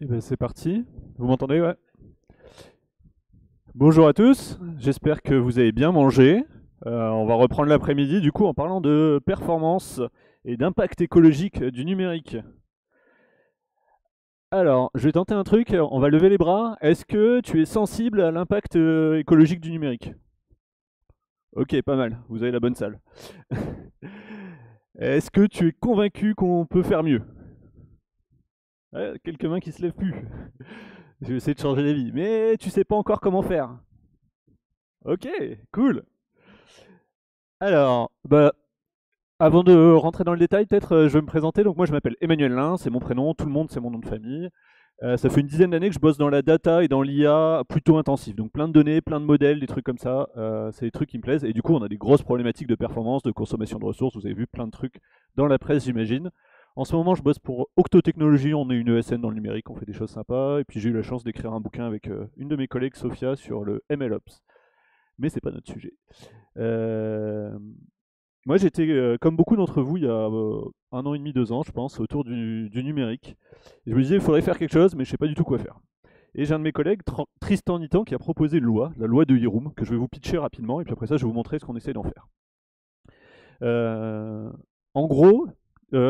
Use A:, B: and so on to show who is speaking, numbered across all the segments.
A: Et ben c'est parti. Vous m'entendez? Ouais. Bonjour à tous, j'espère que vous avez bien mangé. On va reprendre l'après-midi du coup en parlant de performance et d'impact écologique du numérique. Alors, je vais tenter un truc, on va lever les bras. Est-ce que tu es sensible à l'impact écologique du numérique? Ok, pas mal, vous avez la bonne salle. Est-ce que tu es convaincu qu'on peut faire mieux? Ouais, quelques mains qui se lèvent plus. Je vais essayer de changer les vies, mais tu sais pas encore comment faire. Ok, cool. Alors, avant de rentrer dans le détail, peut-être je vais me présenter. Donc moi je m'appelle Emmanuel Lin, c'est mon prénom, tout le monde c'est mon nom de famille. Ça fait une dizaine d'années que je bosse dans la data et dans l'IA plutôt intensif. Donc plein de données, plein de modèles, des trucs comme ça. C'est des trucs qui me plaisent. Et du coup on a des grosses problématiques de performance, de consommation de ressources. Vous avez vu plein de trucs dans la presse j'imagine. En ce moment je bosse pour Octo Technologies, on est une ESN dans le numérique, on fait des choses sympas. Et puis j'ai eu la chance d'écrire un bouquin avec une de mes collègues, Sophia, sur le MLOps. Mais c'est pas notre sujet. Euh, Moi, j'étais, comme beaucoup d'entre vous, il y a 1 an et demi, 2 ans, je pense, autour du numérique. Et je me disais, il faudrait faire quelque chose, mais je ne sais pas du tout quoi faire. Et j'ai un de mes collègues, Tristan Nitan, qui a proposé une loi, la loi de Hiroum, que je vais vous pitcher rapidement, et puis après ça, je vais vous montrer ce qu'on essaie d'en faire. Euh, En gros,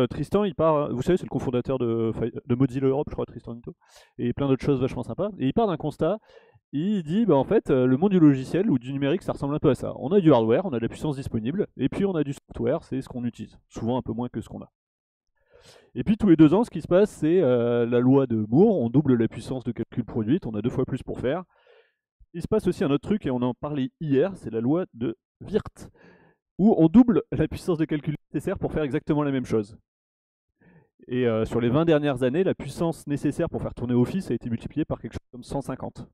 A: Tristan, il part, vous savez, c'est le cofondateur de Mozilla Europe, je crois, Tristan Nitan, et plein d'autres choses vachement sympas. Et il part d'un constat, il dit, bah, en fait, le monde du logiciel ou du numérique, ça ressemble un peu à ça. On a du hardware, on a de la puissance disponible, et puis on a du software, c'est ce qu'on utilise. Souvent un peu moins que ce qu'on a. Et puis tous les 2 ans, ce qui se passe, c'est la loi de Moore, on double la puissance de calcul produite, on a 2 fois plus pour faire. Il se passe aussi un autre truc, et on en parlait hier, c'est la loi de Wirth, où on double la puissance de calcul nécessaire pour faire exactement la même chose. Et sur les 20 dernières années, la puissance nécessaire pour faire tourner Office a été multipliée par quelque chose comme 150.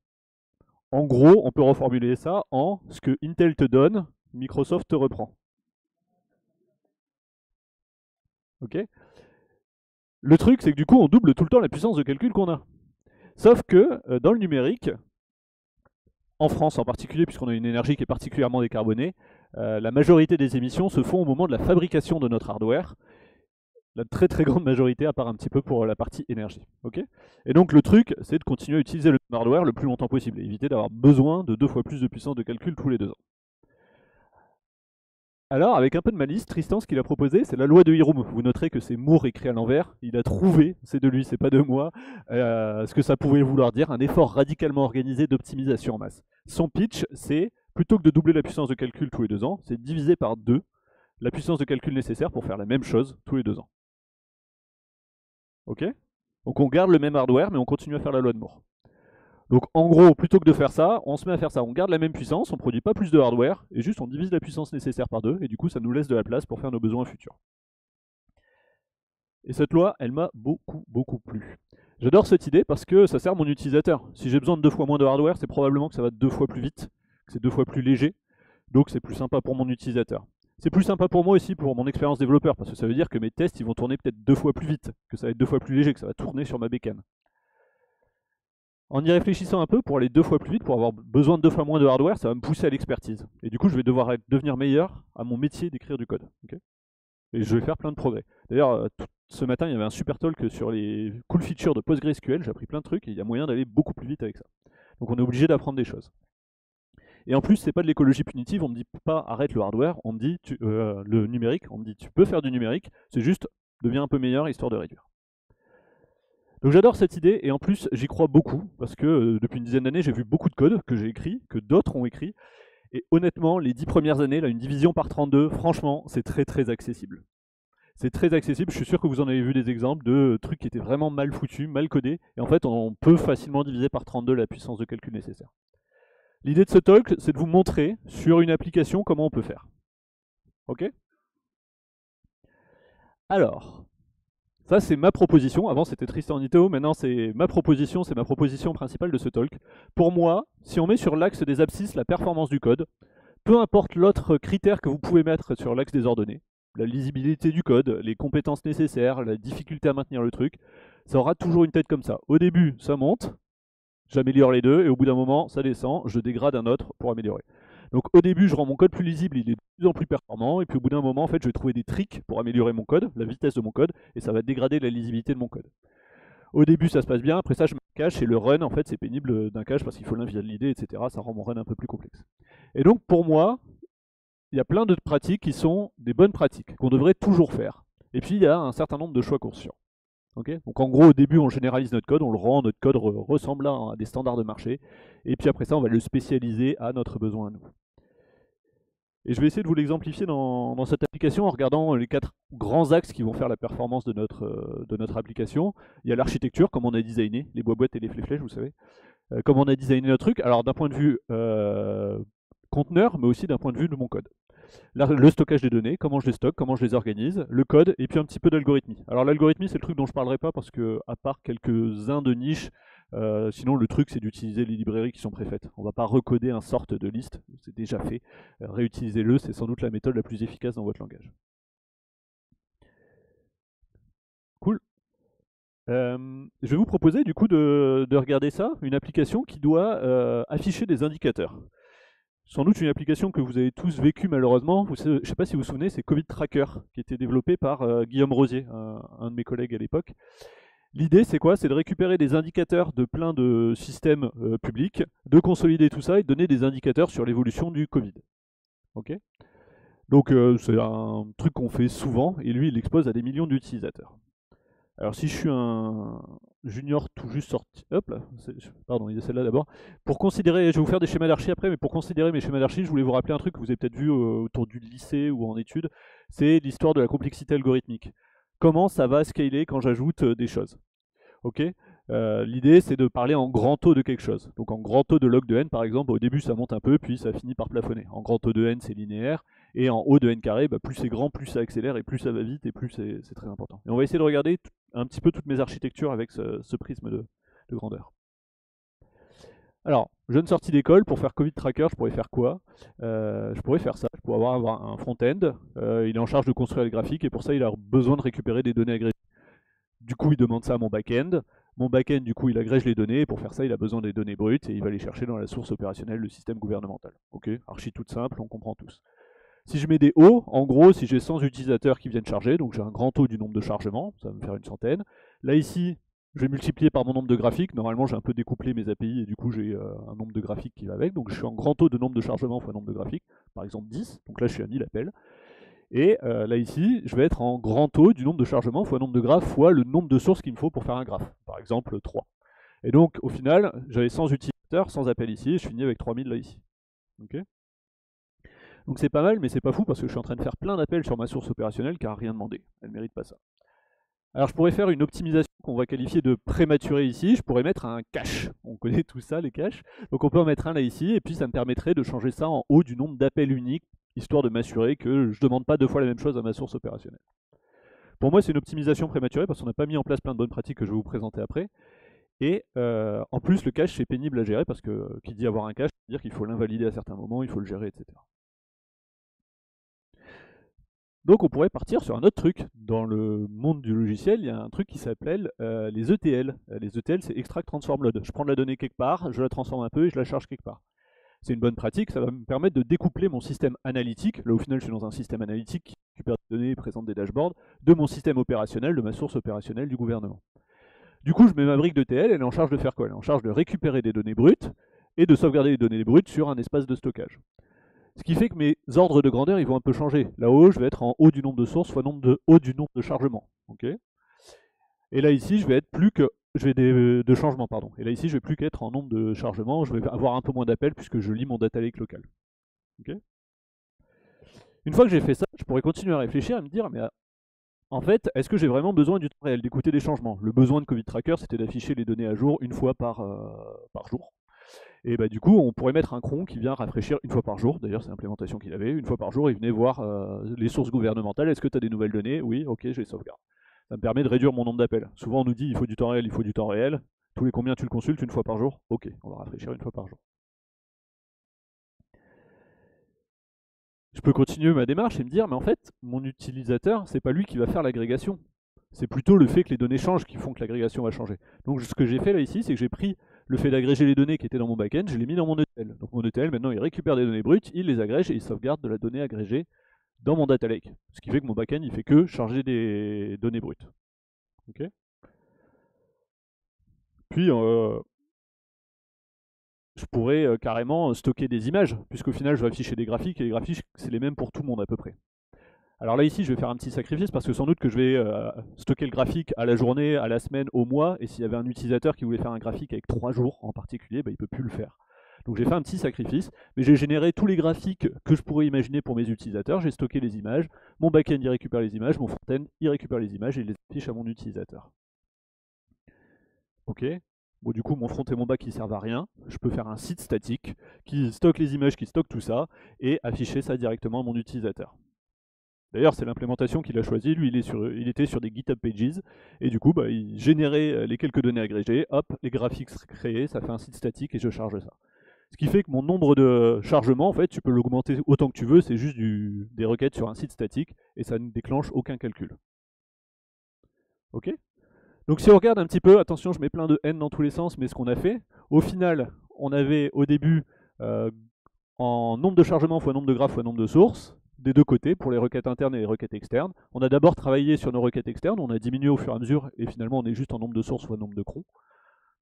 A: En gros, on peut reformuler ça en ce que Intel te donne, Microsoft te reprend. Ok. Le truc, c'est que du coup, on double tout le temps la puissance de calcul qu'on a. Sauf que dans le numérique, en France en particulier, puisqu'on a une énergie qui est particulièrement décarbonée, la majorité des émissions se font au moment de la fabrication de notre hardware. La très très grande majorité, à part un petit peu pour la partie énergie. Ok. Et donc le truc, c'est de continuer à utiliser le hardware le plus longtemps possible et éviter d'avoir besoin de 2 fois plus de puissance de calcul tous les 2 ans. Alors, avec un peu de malice, Tristan, ce qu'il a proposé, c'est la loi de Hiroum. Vous noterez que c'est Moore écrit à l'envers. Il a trouvé, c'est de lui, c'est pas de moi, ce que ça pouvait vouloir dire, un effort radicalement organisé d'optimisation en masse. Son pitch, c'est, plutôt que de doubler la puissance de calcul tous les 2 ans, c'est diviser par 2 la puissance de calcul nécessaire pour faire la même chose tous les 2 ans. Ok. Donc on garde le même hardware, mais on continue à faire la loi de Moore. Donc en gros, plutôt que de faire ça, on se met à faire ça. On garde la même puissance, on produit pas plus de hardware, et juste on divise la puissance nécessaire par 2, et du coup ça nous laisse de la place pour faire nos besoins futurs. Et cette loi, elle m'a beaucoup plu. J'adore cette idée parce que ça sert mon utilisateur. Si j'ai besoin de 2 fois moins de hardware, c'est probablement que ça va 2 fois plus vite, que c'est 2 fois plus léger, donc c'est plus sympa pour mon utilisateur. C'est plus sympa pour moi aussi pour mon expérience développeur, parce que ça veut dire que mes tests ils vont tourner peut-être 2 fois plus vite, que ça va être 2 fois plus léger, que ça va tourner sur ma bécane. En y réfléchissant un peu, pour aller 2 fois plus vite, pour avoir besoin de 2 fois moins de hardware, ça va me pousser à l'expertise. Et du coup, je vais devoir devenir meilleur à mon métier d'écrire du code. Ok. Et je vais faire plein de progrès. D'ailleurs, ce matin, il y avait un super talk sur les cool features de PostgreSQL. J'ai appris plein de trucs et il y a moyen d'aller beaucoup plus vite avec ça. Donc on est obligé d'apprendre des choses. Et en plus, c'est pas de l'écologie punitive. On me dit pas arrête le hardware. On me dit le numérique. On me dit tu peux faire du numérique. C'est juste deviens un peu meilleur histoire de réduire. Donc j'adore cette idée et en plus j'y crois beaucoup parce que depuis une dizaine d'années j'ai vu beaucoup de code que j'ai écrit, que d'autres ont écrit. Et honnêtement, les 10 premières années, là, une division par 32, franchement, c'est très très accessible. C'est très accessible, je suis sûr que vous en avez vu des exemples de trucs qui étaient vraiment mal foutus, mal codés, et en fait on peut facilement diviser par 32 la puissance de calcul nécessaire. L'idée de ce talk, c'est de vous montrer sur une application comment on peut faire. Ok. Alors, ça c'est ma proposition, avant c'était Tristan Nito, maintenant c'est ma proposition principale de ce talk. Pour moi, si on met sur l'axe des abscisses la performance du code, peu importe l'autre critère que vous pouvez mettre sur l'axe des ordonnées, la lisibilité du code, les compétences nécessaires, la difficulté à maintenir le truc, ça aura toujours une tête comme ça. Au début, ça monte, j'améliore les deux, et au bout d'un moment, ça descend, je dégrade un autre pour améliorer. Donc au début, je rends mon code plus lisible, il est de plus en plus performant, et puis au bout d'un moment, en fait, je vais trouver des tricks pour améliorer mon code, la vitesse de mon code, et ça va dégrader la lisibilité de mon code. Au début, ça se passe bien, après ça, je mets un cache, et le run, en fait, c'est pénible d'un cache parce qu'il faut l'invalider, etc. Ça rend mon run un peu plus complexe. Et donc, pour moi, il y a plein de pratiques qui sont des bonnes pratiques, qu'on devrait toujours faire. Et puis, il y a un certain nombre de choix conscients. Okay, donc en gros, au début, on généralise notre code, on le rend, notre code ressemblant à des standards de marché, et puis après ça, on va le spécialiser à notre besoin à nous. Et je vais essayer de vous l'exemplifier dans cette application en regardant les 4 grands axes qui vont faire la performance de notre application. Il y a l'architecture, comme on a designé, les boîtes et les flèches, vous savez. Comme on a designé notre truc, alors d'un point de vue conteneur, mais aussi d'un point de vue de mon code. Le stockage des données, comment je les stocke, comment je les organise, le code, et puis un petit peu d'algorithmie. Alors l'algorithmie, c'est le truc dont je ne parlerai pas parce que, à part quelques-uns de niche, sinon le truc c'est d'utiliser les librairies qui sont préfaites. On ne va pas recoder un sort de liste, c'est déjà fait. Réutilisez-le, c'est sans doute la méthode la plus efficace dans votre langage. Cool. Je vais vous proposer du coup de regarder ça, une application qui doit afficher des indicateurs. Sans doute une application que vous avez tous vécue malheureusement. Je ne sais pas si vous vous souvenez, c'est Covid Tracker, qui était développé par Guillaume Rosier, un de mes collègues à l'époque. L'idée, c'est quoi? C'est de récupérer des indicateurs de plein de systèmes publics, de consolider tout ça et de donner des indicateurs sur l'évolution du Covid. Ok. Donc c'est un truc qu'on fait souvent, et lui, il l'expose à des millions d'utilisateurs. Alors si je suis un junior tout juste sorti, hop là, pardon, il y a celle-là d'abord. Pour considérer, je vais vous faire des schémas d'archi après, mais pour considérer mes schémas d'archi, je voulais vous rappeler un truc que vous avez peut-être vu autour du lycée ou en études, c'est l'histoire de la complexité algorithmique. Comment ça va scaler quand j'ajoute des choses. Ok. L'idée c'est de parler en grand taux de quelque chose. Donc en grand taux de log de n par exemple, au début ça monte un peu, puis ça finit par plafonner. En grand taux de n c'est linéaire, et en haut de n carré, plus c'est grand, plus ça accélère, et plus ça va vite, et plus c'est très important. Et on va essayer de regarder un petit peu toutes mes architectures avec ce prisme de grandeur. Alors, jeune sortie d'école, pour faire Covid Tracker, je pourrais faire quoi? Je pourrais faire ça, je pourrais avoir un front-end, il est en charge de construire les graphiques, et pour ça il a besoin de récupérer des données agrégées. Du coup, il demande ça à mon back-end. Mon back-end, du coup, il agrège les données, et pour faire ça, il a besoin des données brutes, et il va les chercher dans la source opérationnelle, le système gouvernemental. Ok, archi toute simple, on comprend tous. Si je mets des hauts, en gros, si j'ai 100 utilisateurs qui viennent charger, donc j'ai un grand taux du nombre de chargements, ça va me faire une centaine. Là, ici, je vais multiplier par mon nombre de graphiques. Normalement, j'ai un peu découplé mes API, et du coup, j'ai un nombre de graphiques qui va avec. Donc, je suis en grand taux de nombre de chargements fois nombre de graphiques, par exemple 10. Donc là, je suis à 1000 appels. Et là ici, je vais être en grand taux du nombre de chargements fois nombre de graphes fois le nombre de sources qu'il me faut pour faire un graphe. Par exemple 3. Et donc au final, j'avais 100 utilisateurs, 100 appels ici, et je finis avec 3000 là ici. Okay, donc c'est pas mal, mais c'est pas fou parce que je suis en train de faire plein d'appels sur ma source opérationnelle qui n'a rien demandé. Elle ne mérite pas ça. Alors je pourrais faire une optimisation qu'on va qualifier de prématurée ici. Je pourrais mettre un cache. On connaît tout ça, les caches. Donc on peut en mettre un là ici, et puis ça me permettrait de changer ça en haut du nombre d'appels uniques, histoire de m'assurer que je ne demande pas 2 fois la même chose à ma source opérationnelle. Pour moi, c'est une optimisation prématurée parce qu'on n'a pas mis en place plein de bonnes pratiques que je vais vous présenter après. Et en plus, le cache, c'est pénible à gérer parce que qui dit avoir un cache, veut dire qu'il faut l'invalider à certains moments, il faut le gérer, etc. Donc on pourrait partir sur un autre truc. Dans le monde du logiciel, il y a un truc qui s'appelle les ETL. Les ETL, c'est Extract Transform Load. Je prends de la donnée quelque part, je la transforme un peu et je la charge quelque part. C'est une bonne pratique, ça va me permettre de découpler mon système analytique, là au final je suis dans un système analytique qui récupère des données et présente des dashboards, de mon système opérationnel, de ma source opérationnelle du gouvernement. Du coup je mets ma brique d'ETL, elle est en charge de faire quoi? Elle est en charge de récupérer des données brutes et de sauvegarder les données brutes sur un espace de stockage. Ce qui fait que mes ordres de grandeur ils vont un peu changer. Là-haut je vais être en haut du nombre de sources fois haut du nombre de chargements. Okay, et là ici je vais être plus que de changements, pardon. Et là ici, je vais plus qu'être en nombre de chargements, je vais avoir un peu moins d'appels puisque je lis mon data lake local. Okay, une fois que j'ai fait ça, je pourrais continuer à réfléchir et me dire, mais en fait, est-ce que j'ai vraiment besoin du temps réel, d'écouter des changements? Le besoin de Covid Tracker, c'était d'afficher les données à jour une fois par jour. Et bah, du coup, on pourrait mettre un cron qui vient rafraîchir une fois par jour. D'ailleurs, c'est l'implémentation qu'il avait. Une fois par jour, il venait voir les sources gouvernementales. Est-ce que tu as des nouvelles données? Oui, ok, je les sauvegarde. Ça me permet de réduire mon nombre d'appels. Souvent, on nous dit il faut du temps réel, il faut du temps réel. Tous les combien tu le consultes? Une fois par jour? Ok, on va rafraîchir une fois par jour. Je peux continuer ma démarche et me dire, mais en fait, mon utilisateur, c'est pas lui qui va faire l'agrégation. C'est plutôt le fait que les données changent qui font que l'agrégation va changer. Donc ce que j'ai fait là ici, c'est que j'ai pris le fait d'agréger les données qui étaient dans mon backend, je l'ai mis dans mon ETL. Donc mon ETL, maintenant, il récupère des données brutes, il les agrège et il sauvegarde de la donnée agrégée dans mon data lake. Ce qui fait que mon backend, il fait que charger des données brutes. Okay, Puis, je pourrais carrément stocker des images, puisqu'au final, je vais afficher des graphiques, et les graphiques, c'est les mêmes pour tout le monde à peu près. Alors là, ici, je vais faire un petit sacrifice, parce que sans doute que je vais stocker le graphique à la journée, à la semaine, au mois, et s'il y avait un utilisateur qui voulait faire un graphique avec 3 jours en particulier, bah, il ne peut plus le faire. Donc j'ai fait un petit sacrifice, mais j'ai généré tous les graphiques que je pourrais imaginer pour mes utilisateurs, j'ai stocké les images, mon backend il récupère les images, mon frontend il récupère les images et il les affiche à mon utilisateur. Ok. Bon, du coup, mon front et mon back qui servent à rien. Je peux faire un site statique qui stocke les images, qui stocke tout ça, et afficher ça directement à mon utilisateur. D'ailleurs, c'est l'implémentation qu'il a choisie. Lui, il était sur des GitHub Pages, et du coup, bah, il générait les quelques données agrégées, hop, les graphiques créés, ça fait un site statique, et je charge ça. Ce qui fait que mon nombre de chargements, en fait, tu peux l'augmenter autant que tu veux, c'est juste des requêtes sur un site statique, et ça ne déclenche aucun calcul. Ok. Donc si on regarde un petit peu, attention, je mets plein de n dans tous les sens, mais ce qu'on a fait, au final, on avait au début euh, en nombre de chargements fois nombre de graphes fois nombre de sources, des deux côtés, pour les requêtes internes et les requêtes externes. On a d'abord travaillé sur nos requêtes externes, on a diminué au fur et à mesure, et finalement on est juste en nombre de sources fois nombre de crons.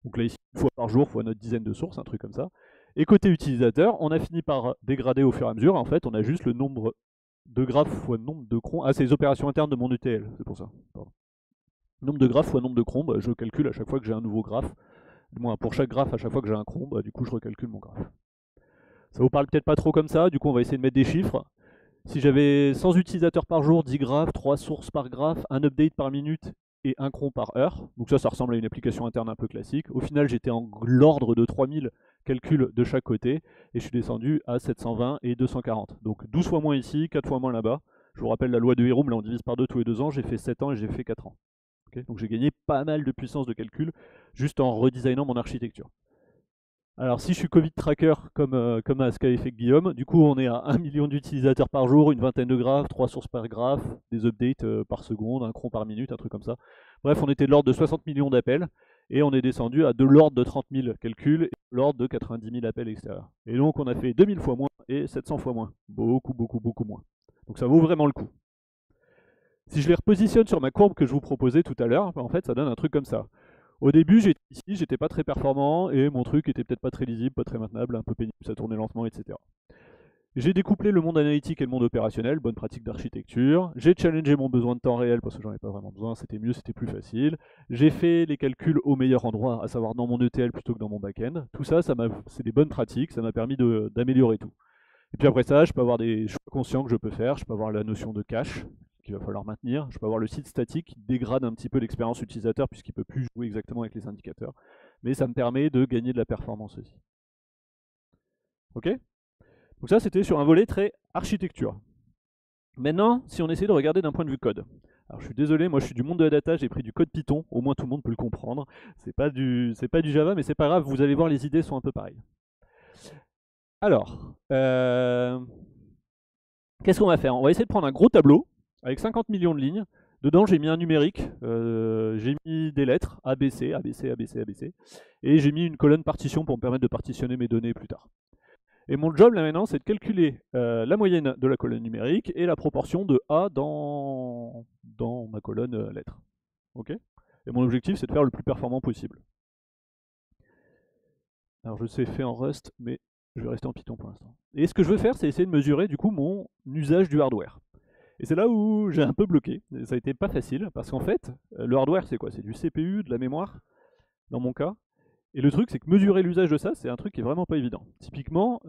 A: Donc là ici, une fois par jour fois notre dizaine de sources, un truc comme ça. Et côté utilisateur, on a fini par dégrader au fur et à mesure, en fait on a juste le nombre de graphes fois nombre de crons. Ah, c'est les opérations internes de mon ETL, c'est pour ça. Pardon. Nombre de graphes fois nombre de crons, bah, je calcule à chaque fois que j'ai un nouveau graphe. Moi, pour chaque graphe, à chaque fois que j'ai un cron, bah, du coup je recalcule mon graphe. Ça vous parle peut-être pas trop comme ça, du coup on va essayer de mettre des chiffres. Si j'avais 100 utilisateurs par jour, 10 graphes, 3 sources par graphe, un update par minute et un cron par heure, donc ça ressemble à une application interne un peu classique. Au final j'étais en l'ordre de 3000 calculs de chaque côté, et je suis descendu à 720 et 240. Donc 12 fois moins ici, 4 fois moins là-bas. Je vous rappelle la loi de Heroum, là on divise par 2 tous les 2 ans, j'ai fait 7 ans et j'ai fait 4 ans. Okay, donc j'ai gagné pas mal de puissance de calcul juste en redesignant mon architecture. Alors si je suis Covid tracker comme à ce qu'avait fait Guillaume, du coup on est à 1 million d'utilisateurs par jour, une vingtaine de graphes, 3 sources par graphe, des updates par seconde, un cron par minute, un truc comme ça. Bref, on était de l'ordre de 60 millions d'appels, et on est descendu à de l'ordre de 30 000 calculs, et de l'ordre de 90 000 appels extérieurs. Et donc on a fait 2000 fois moins et 700 fois moins. Beaucoup, beaucoup, beaucoup moins. Donc ça vaut vraiment le coup. Si je les repositionne sur ma courbe que je vous proposais tout à l'heure, en fait ça donne un truc comme ça. Au début, j'étais ici, j'étais pas très performant, et mon truc était peut-être pas très lisible, pas très maintenable, un peu pénible, ça tournait lentement, etc. J'ai découplé le monde analytique et le monde opérationnel, bonne pratique d'architecture. J'ai challengé mon besoin de temps réel parce que j'en ai pas vraiment besoin, c'était mieux, c'était plus facile. J'ai fait les calculs au meilleur endroit, à savoir dans mon ETL plutôt que dans mon backend. Tout ça, c'est des bonnes pratiques, ça m'a permis d'améliorer tout. Et puis après ça, je peux avoir des choix conscients que je peux faire, je peux avoir la notion de cache qu'il va falloir maintenir, je peux avoir le site statique qui dégrade un petit peu l'expérience utilisateur puisqu'il ne peut plus jouer exactement avec les indicateurs, mais ça me permet de gagner de la performance aussi. Ok? Donc ça, c'était sur un volet très architecture. Maintenant, si on essaie de regarder d'un point de vue code. Alors je suis désolé, moi je suis du monde de la data, j'ai pris du code Python, au moins tout le monde peut le comprendre. C'est pas du Java, mais c'est pas grave, vous allez voir, les idées sont un peu pareilles. Alors, qu'est-ce qu'on va faire? On va essayer de prendre un gros tableau avec 50 millions de lignes. Dedans, j'ai mis un numérique, j'ai mis des lettres ABC, ABC, ABC, ABC, et j'ai mis une colonne partition pour me permettre de partitionner mes données plus tard. Et mon job là maintenant, c'est de calculer la moyenne de la colonne numérique et la proportion de A dans ma colonne lettres. Ok? Et mon objectif, c'est de faire le plus performant possible. Alors je sais fait en Rust, mais je vais rester en Python pour l'instant. Et ce que je veux faire, c'est essayer de mesurer du coup mon usage du hardware. Et c'est là où j'ai un peu bloqué. Ça a été pas facile, parce qu'en fait, le hardware, c'est quoi? C'est du CPU, de la mémoire, dans mon cas. Et le truc, c'est que mesurer l'usage de ça, c'est un truc qui est vraiment pas évident. Typiquement,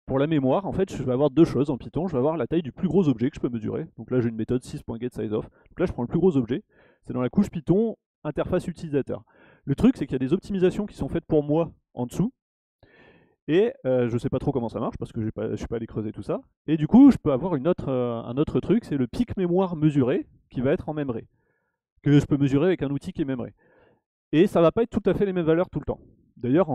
A: pour la mémoire, en fait, je vais avoir deux choses en Python. Je vais avoir la taille du plus gros objet que je peux mesurer. Donc là, j'ai une méthode 6.getSizeOf. Donc là, je prends le plus gros objet. C'est dans la couche Python, interface utilisateur. Le truc, c'est qu'il y a des optimisations qui sont faites pour moi en dessous. Et je sais pas trop comment ça marche parce que je suis pas allé creuser tout ça. Et du coup, je peux avoir un autre truc, c'est le pic mémoire mesuré qui va être en memory, que je peux mesurer avec un outil qui est memory. Et ça va pas être tout à fait les mêmes valeurs tout le temps. D'ailleurs,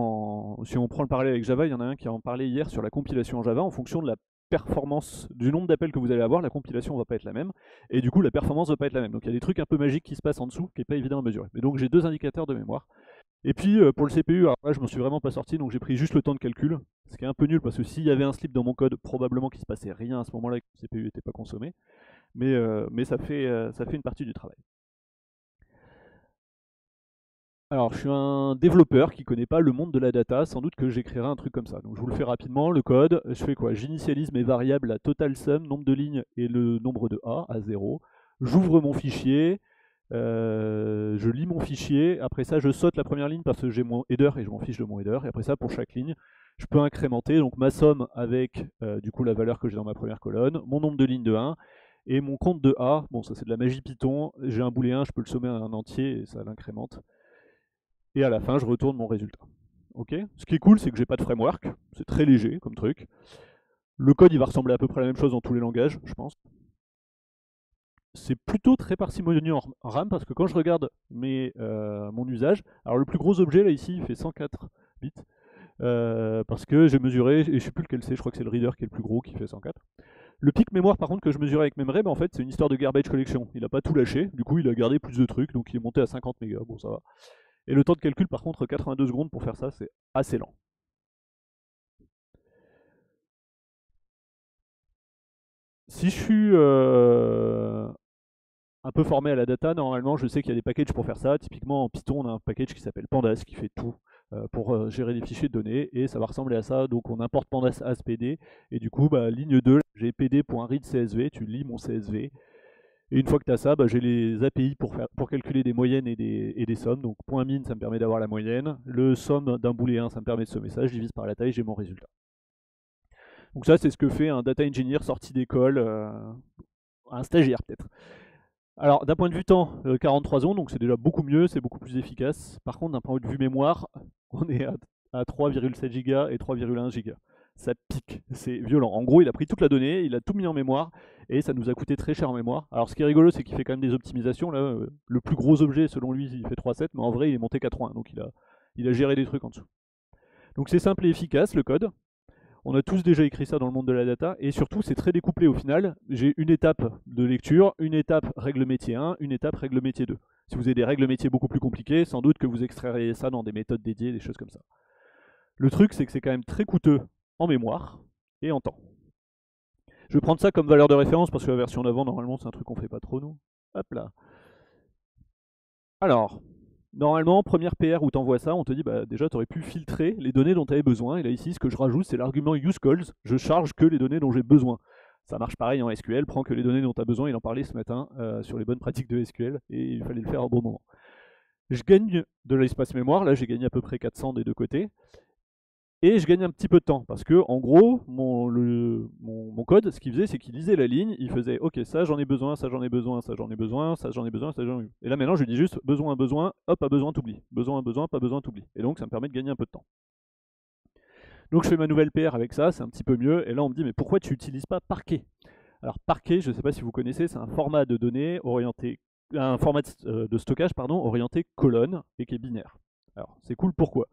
A: si on prend le parallèle avec Java, il y en a un qui en parlait hier sur la compilation en Java. En fonction de la performance, du nombre d'appels que vous allez avoir, la compilation va pas être la même. Et du coup, la performance va pas être la même. Donc il y a des trucs un peu magiques qui se passent en dessous qui est pas évident à mesurer. Mais donc j'ai deux indicateurs de mémoire. Et puis pour le CPU, alors là je m'en suis vraiment pas sorti, donc j'ai pris juste le temps de calcul, ce qui est un peu nul parce que s'il y avait un slip dans mon code, probablement qu'il se passait rien à ce moment-là et que le CPU n'était pas consommé, mais ça fait une partie du travail. Alors, je suis un développeur qui connaît pas le monde de la data, sans doute que j'écrirai un truc comme ça. Donc je vous le fais rapidement, le code, je fais quoi? J'initialise mes variables à total sum, nombre de lignes et le nombre de A à 0. J'ouvre mon fichier, je lis mon fichier, après ça je saute la première ligne parce que j'ai mon header et je m'en fiche de mon header, et après ça pour chaque ligne, je peux incrémenter donc ma somme avec du coup la valeur que j'ai dans ma première colonne, mon nombre de lignes de 1, et mon compte de A, bon ça c'est de la magie Python, j'ai un booléen, je peux le sommer à un entier et ça l'incrémente. Et à la fin, je retourne mon résultat. Ok. Ce qui est cool, c'est que j'ai pas de framework, c'est très léger comme truc. Le code, il va ressembler à peu près à la même chose dans tous les langages, je pense. C'est plutôt très parcimonieux en RAM parce que quand je regarde mon usage, alors le plus gros objet là ici, il fait 104 bits. Parce que j'ai mesuré, et je sais plus lequel c'est, je crois que c'est le reader qui est le plus gros qui fait 104. Le pic mémoire par contre que je mesurais avec Memray, en fait c'est une histoire de garbage collection. Il a pas tout lâché, du coup il a gardé plus de trucs, donc il est monté à 50 mégas, bon ça va. Et le temps de calcul, par contre, 82 secondes pour faire ça, c'est assez lent. Si je suis un peu formé à la data, normalement, je sais qu'il y a des packages pour faire ça. Typiquement, en Python, on a un package qui s'appelle Pandas qui fait tout pour gérer des fichiers de données, et ça va ressembler à ça. Donc, on importe Pandas as PD, et du coup, ligne 2, j'ai pd.read CSV, tu lis mon CSV. Et une fois que tu as ça, j'ai les API pour calculer des moyennes et des sommes. Donc, .min, ça me permet d'avoir la moyenne. Le somme d'un booléen, ça me permet de sommer ça. Je divise par la taille, j'ai mon résultat. Donc ça, c'est ce que fait un data engineer sorti d'école, un stagiaire peut-être. Alors d'un point de vue temps, 43 secondes, donc c'est déjà beaucoup mieux, c'est beaucoup plus efficace. Par contre, d'un point de vue mémoire, on est à 3,7 Go et 3,1 Go. Ça pique, c'est violent. En gros, il a pris toute la donnée, il a tout mis en mémoire, et ça nous a coûté très cher en mémoire. Alors ce qui est rigolo, c'est qu'il fait quand même des optimisations. Là, le plus gros objet, selon lui, il fait 3,7, mais en vrai, il est monté 4,1, donc il a géré des trucs en dessous. Donc c'est simple et efficace, le code. On a tous déjà écrit ça dans le monde de la data, et surtout c'est très découplé au final. J'ai une étape de lecture, une étape règle métier 1, une étape règle métier 2. Si vous avez des règles métiers beaucoup plus compliquées, sans doute que vous extrairiez ça dans des méthodes dédiées, des choses comme ça. Le truc, c'est que c'est quand même très coûteux en mémoire et en temps. Je vais prendre ça comme valeur de référence parce que la version d'avant, normalement, c'est un truc qu'on fait pas trop, nous. Hop là. Alors, normalement, première PR où tu envoies ça, on te dit déjà tu aurais pu filtrer les données dont tu avais besoin. Et là ici, ce que je rajoute, c'est l'argument useCalls. Je charge que les données dont j'ai besoin. Ça marche pareil en SQL, prends que les données dont tu as besoin. Il en parlait ce matin sur les bonnes pratiques de SQL et il fallait le faire au bon moment. Je gagne de l'espace mémoire, là j'ai gagné à peu près 400 des deux côtés. Et je gagne un petit peu de temps, parce que en gros, mon code, ce qu'il faisait, c'est qu'il lisait la ligne, il faisait ok, ça j'en ai besoin, ça j'en ai besoin, ça j'en ai besoin, ça j'en ai besoin, ça j'en ai besoin. Et là maintenant, je lui dis juste besoin, besoin, hop, pas besoin, t'oublies. Besoin, besoin, pas besoin, t'oublies. Et donc ça me permet de gagner un peu de temps. Donc je fais ma nouvelle PR avec ça, c'est un petit peu mieux. Et là on me dit mais pourquoi tu n'utilises pas Parquet? Alors Parquet, je ne sais pas si vous connaissez, c'est un format de données orienté, un format de stockage orienté colonne et qui est binaire. Alors c'est cool, pourquoi?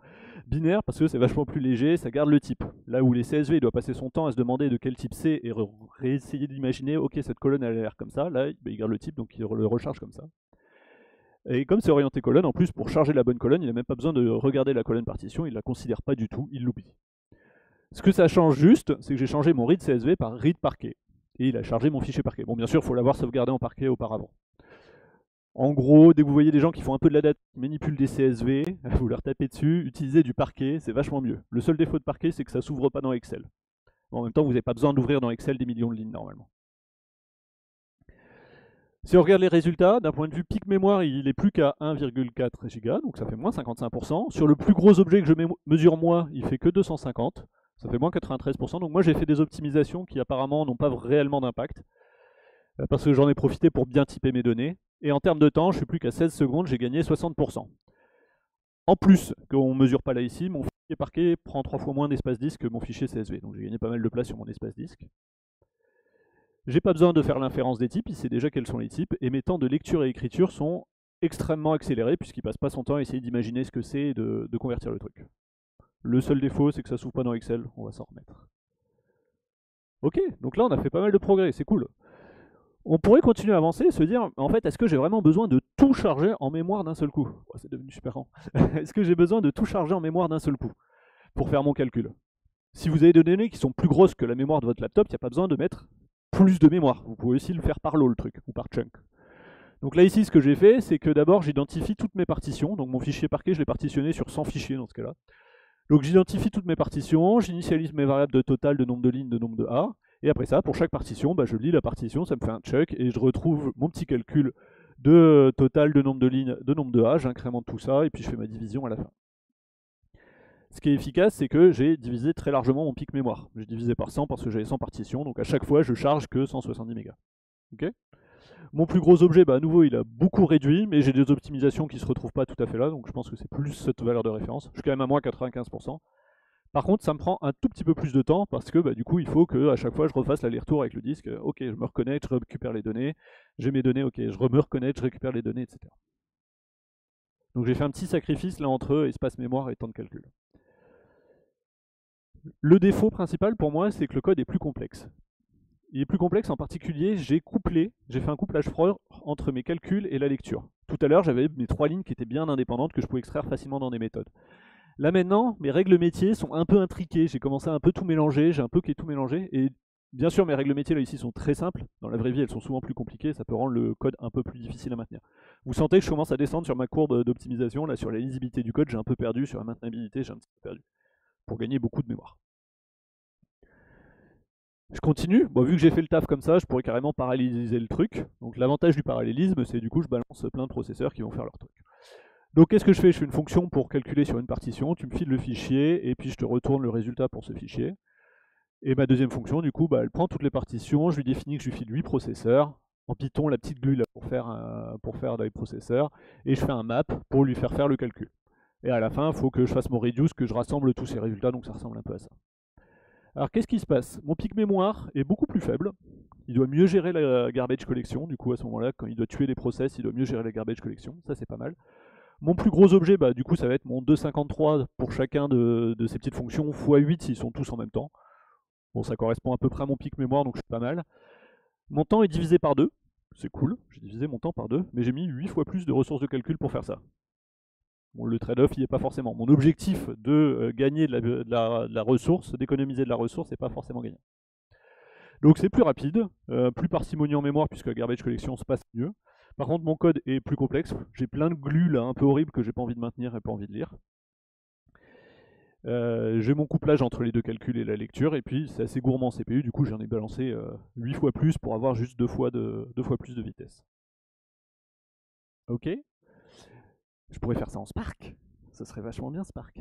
A: Binaire parce que c'est vachement plus léger, ça garde le type. Là où les CSV doivent passer son temps à se demander de quel type c'est et réessayer d'imaginer ok cette colonne elle a l'air comme ça, là il garde le type donc il le recharge comme ça. Et comme c'est orienté colonne, en plus pour charger la bonne colonne, il n'a même pas besoin de regarder la colonne partition, il la considère pas du tout, il l'oublie. Ce que ça change juste, c'est que j'ai changé mon read CSV par read Parquet. Et il a chargé mon fichier Parquet. Bon bien sûr il faut l'avoir sauvegardé en Parquet auparavant. En gros, dès que vous voyez des gens qui font un peu de la data, qui manipulent des CSV, vous leur tapez dessus, utilisez du Parquet, c'est vachement mieux. Le seul défaut de Parquet, c'est que ça s'ouvre pas dans Excel. En même temps, vous n'avez pas besoin d'ouvrir dans Excel des millions de lignes normalement. Si on regarde les résultats, d'un point de vue pic mémoire, il est plus qu'à 1,4 Go, donc ça fait moins 55%. Sur le plus gros objet que je mesure moi, il fait que 250, ça fait moins 93%. Donc moi j'ai fait des optimisations qui apparemment n'ont pas réellement d'impact, parce que j'en ai profité pour bien typer mes données. Et en termes de temps, je suis plus qu'à 16 secondes, j'ai gagné 60%. En plus, qu'on ne mesure pas là ici, mon fichier Parquet prend 3 fois moins d'espace disque que mon fichier CSV. Donc j'ai gagné pas mal de place sur mon espace disque. J'ai pas besoin de faire l'inférence des types, il sait déjà quels sont les types, et mes temps de lecture et écriture sont extrêmement accélérés, puisqu'il passe pas son temps à essayer d'imaginer ce que c'est et de convertir le truc. Le seul défaut, c'est que ça s'ouvre pas dans Excel, on va s'en remettre. Ok, donc là on a fait pas mal de progrès, c'est cool. On pourrait continuer à avancer et se dire, en fait, est-ce que j'ai vraiment besoin de tout charger en mémoire d'un seul coup? Oh, c'est devenu super grand. Est-ce que j'ai besoin de tout charger en mémoire d'un seul coup pour faire mon calcul? Si vous avez des données qui sont plus grosses que la mémoire de votre laptop, il n'y a pas besoin de mettre plus de mémoire. Vous pouvez aussi le faire par lot, le truc, ou par chunk. Donc là ici, ce que j'ai fait, c'est que d'abord j'identifie toutes mes partitions. Donc mon fichier parquet, je l'ai partitionné sur 100 fichiers dans ce cas-là. Donc j'identifie toutes mes partitions, j'initialise mes variables de total, de nombre de lignes, de nombre de A, et après ça, pour chaque partition, bah, je lis la partition, ça me fait un check, et je retrouve mon petit calcul de total, de nombre de lignes, de nombre de A, j'incrémente tout ça, et puis je fais ma division à la fin. Ce qui est efficace, c'est que j'ai divisé très largement mon pic mémoire. J'ai divisé par 100 parce que j'avais 100 partitions, donc à chaque fois, je charge que 170 mégas. Okay. Mon plus gros objet, bah, à nouveau, il a beaucoup réduit, mais j'ai des optimisations qui ne se retrouvent pas tout à fait là, donc je pense que c'est plus cette valeur de référence. Je suis quand même à moins 95%. Par contre, ça me prend un tout petit peu plus de temps parce que bah, du coup, il faut que à chaque fois, je refasse l'aller-retour avec le disque. Ok, je me reconnecte, je récupère les données. J'ai mes données, ok, je me reconnecte, je récupère les données, etc. Donc j'ai fait un petit sacrifice là entre espace mémoire et temps de calcul. Le défaut principal pour moi, c'est que le code est plus complexe. Il est plus complexe, en particulier, j'ai fait un couplage froid entre mes calculs et la lecture. Tout à l'heure, j'avais mes 3 lignes qui étaient bien indépendantes, que je pouvais extraire facilement dans des méthodes. Là maintenant, mes règles métiers sont un peu intriquées, j'ai commencé à un peu tout mélanger, j'ai un peu tout mélangé, et bien sûr mes règles métiers là ici sont très simples, dans la vraie vie elles sont souvent plus compliquées, ça peut rendre le code un peu plus difficile à maintenir. Vous sentez que je commence à descendre sur ma courbe d'optimisation, là sur la lisibilité du code j'ai un peu perdu, sur la maintenabilité j'ai un petit peu perdu, pour gagner beaucoup de mémoire. Je continue, bon, vu que j'ai fait le taf comme ça, je pourrais carrément paralléliser le truc, donc l'avantage du parallélisme c'est du coup je balance plein de processeurs qui vont faire leur truc. Donc qu'est-ce que je fais? Je fais une fonction pour calculer sur une partition, tu me files le fichier, et puis je te retourne le résultat pour ce fichier. Et ma deuxième fonction, du coup, bah, elle prend toutes les partitions, je lui définis que je lui file 8 processeurs, en Python la petite glue là, pour faire des processeurs, et je fais un map pour lui faire le calcul. Et à la fin, il faut que je fasse mon reduce, que je rassemble tous ces résultats, donc ça ressemble un peu à ça. Alors qu'est-ce qui se passe? Mon pic mémoire est beaucoup plus faible, il doit mieux gérer la garbage collection, du coup à ce moment-là, quand il doit tuer des process, il doit mieux gérer la garbage collection, ça c'est pas mal. Mon plus gros objet, bah, du coup, ça va être mon 253 pour chacun de ces petites fonctions, x8 s'ils sont tous en même temps. Bon, ça correspond à peu près à mon pic mémoire, donc c'est pas mal. Mon temps est divisé par 2, c'est cool, j'ai divisé mon temps par 2, mais j'ai mis 8 fois plus de ressources de calcul pour faire ça. Bon, le trade-off, il n'y est pas forcément. Mon objectif de gagner de la ressource, d'économiser de la ressource, n'est pas forcément gagné. Donc c'est plus rapide, plus parcimonie en mémoire, puisque la garbage collection se passe mieux. Par contre, mon code est plus complexe. J'ai plein de glues là, un peu horribles que j'ai pas envie de maintenir et pas envie de lire. J'ai mon couplage entre les deux calculs et la lecture, et puis c'est assez gourmand en CPU, du coup j'en ai balancé 8 fois plus pour avoir juste 2 fois plus de vitesse. Ok. Je pourrais faire ça en Spark. Ça serait vachement bien Spark.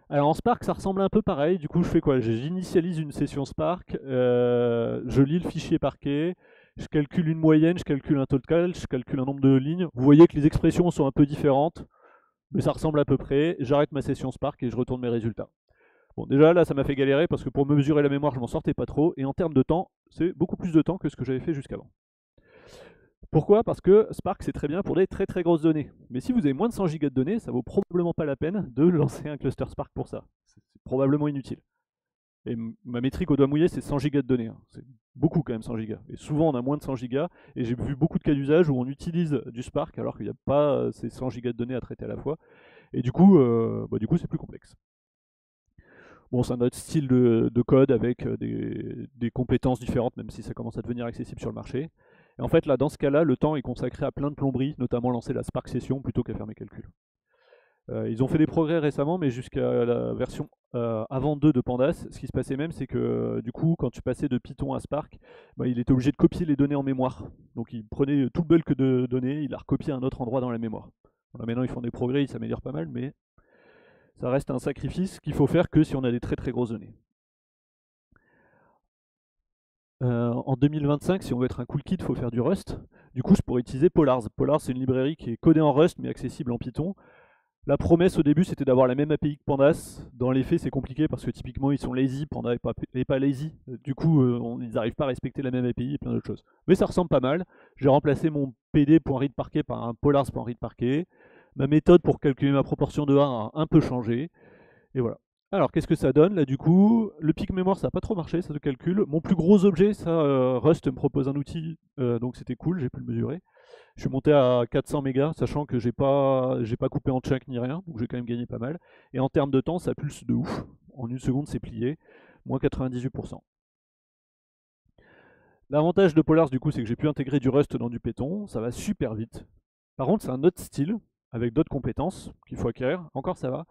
A: Alors en Spark ça ressemble un peu pareil, du coup je fais quoi? J'initialise une session Spark, je lis le fichier parquet, je calcule une moyenne, je calcule un total, je calcule un nombre de lignes. Vous voyez que les expressions sont un peu différentes, mais ça ressemble à peu près. J'arrête ma session Spark et je retourne mes résultats. Bon, déjà là, ça m'a fait galérer parce que pour me mesurer la mémoire, je m'en sortais pas trop. Et en termes de temps, c'est beaucoup plus de temps que ce que j'avais fait jusqu'avant. Pourquoi? Parce que Spark, c'est très bien pour des très très grosses données. Mais si vous avez moins de 100 Go de données, ça vaut probablement pas la peine de lancer un cluster Spark pour ça. C'est probablement inutile. Et ma métrique au doigt mouillé, c'est 100 Go de données. Hein. C'est beaucoup quand même 100 Go. Et souvent, on a moins de 100 Go. Et j'ai vu beaucoup de cas d'usage où on utilise du Spark alors qu'il n'y a pas ces 100 Go de données à traiter à la fois. Et du coup, c'est plus complexe. Bon, c'est un autre style de code avec des compétences différentes, même si ça commence à devenir accessible sur le marché. Et en fait, là, dans ce cas-là, le temps est consacré à plein de plomberies, notamment lancer la Spark Session plutôt qu'à faire mes calculs. Ils ont fait des progrès récemment, mais jusqu'à la version avant 2 de Pandas, ce qui se passait même, c'est que du coup, quand tu passais de Python à Spark, bah, il était obligé de copier les données en mémoire. Donc il prenait tout le bulk de données, il la recopié à un autre endroit dans la mémoire. Bon, là, maintenant, ils font des progrès, ils s'améliorent pas mal, mais ça reste un sacrifice qu'il faut faire que si on a des très très grosses données. En 2025, si on veut être un cool kid, il faut faire du Rust. Du coup, je pourrais utiliser Polars. Polars, c'est une librairie qui est codée en Rust, mais accessible en Python. La promesse au début, c'était d'avoir la même API que Pandas. Dans les faits, c'est compliqué parce que typiquement, ils sont lazy, Panda n'est pas lazy. Du coup, ils n'arrivent pas à respecter la même API et plein d'autres choses. Mais ça ressemble pas mal. J'ai remplacé mon pd.readParquet par un polars.readParquet. Ma méthode pour calculer ma proportion de A a un peu changé. Et voilà. Alors, qu'est-ce que ça donne là du coup? Le pic mémoire, ça n'a pas trop marché, ça se calcule. Mon plus gros objet, ça, Rust me propose un outil, donc c'était cool, j'ai pu le mesurer. Je suis monté à 400 mégas, sachant que j'ai pas coupé en chunk ni rien, donc j'ai quand même gagné pas mal. Et en termes de temps, ça pulse de ouf. En une seconde, c'est plié, moins 98%. L'avantage de Polars, du coup, c'est que j'ai pu intégrer du Rust dans du Python, ça va super vite. Par contre, c'est un autre style, avec d'autres compétences qu'il faut acquérir. Encore, ça va.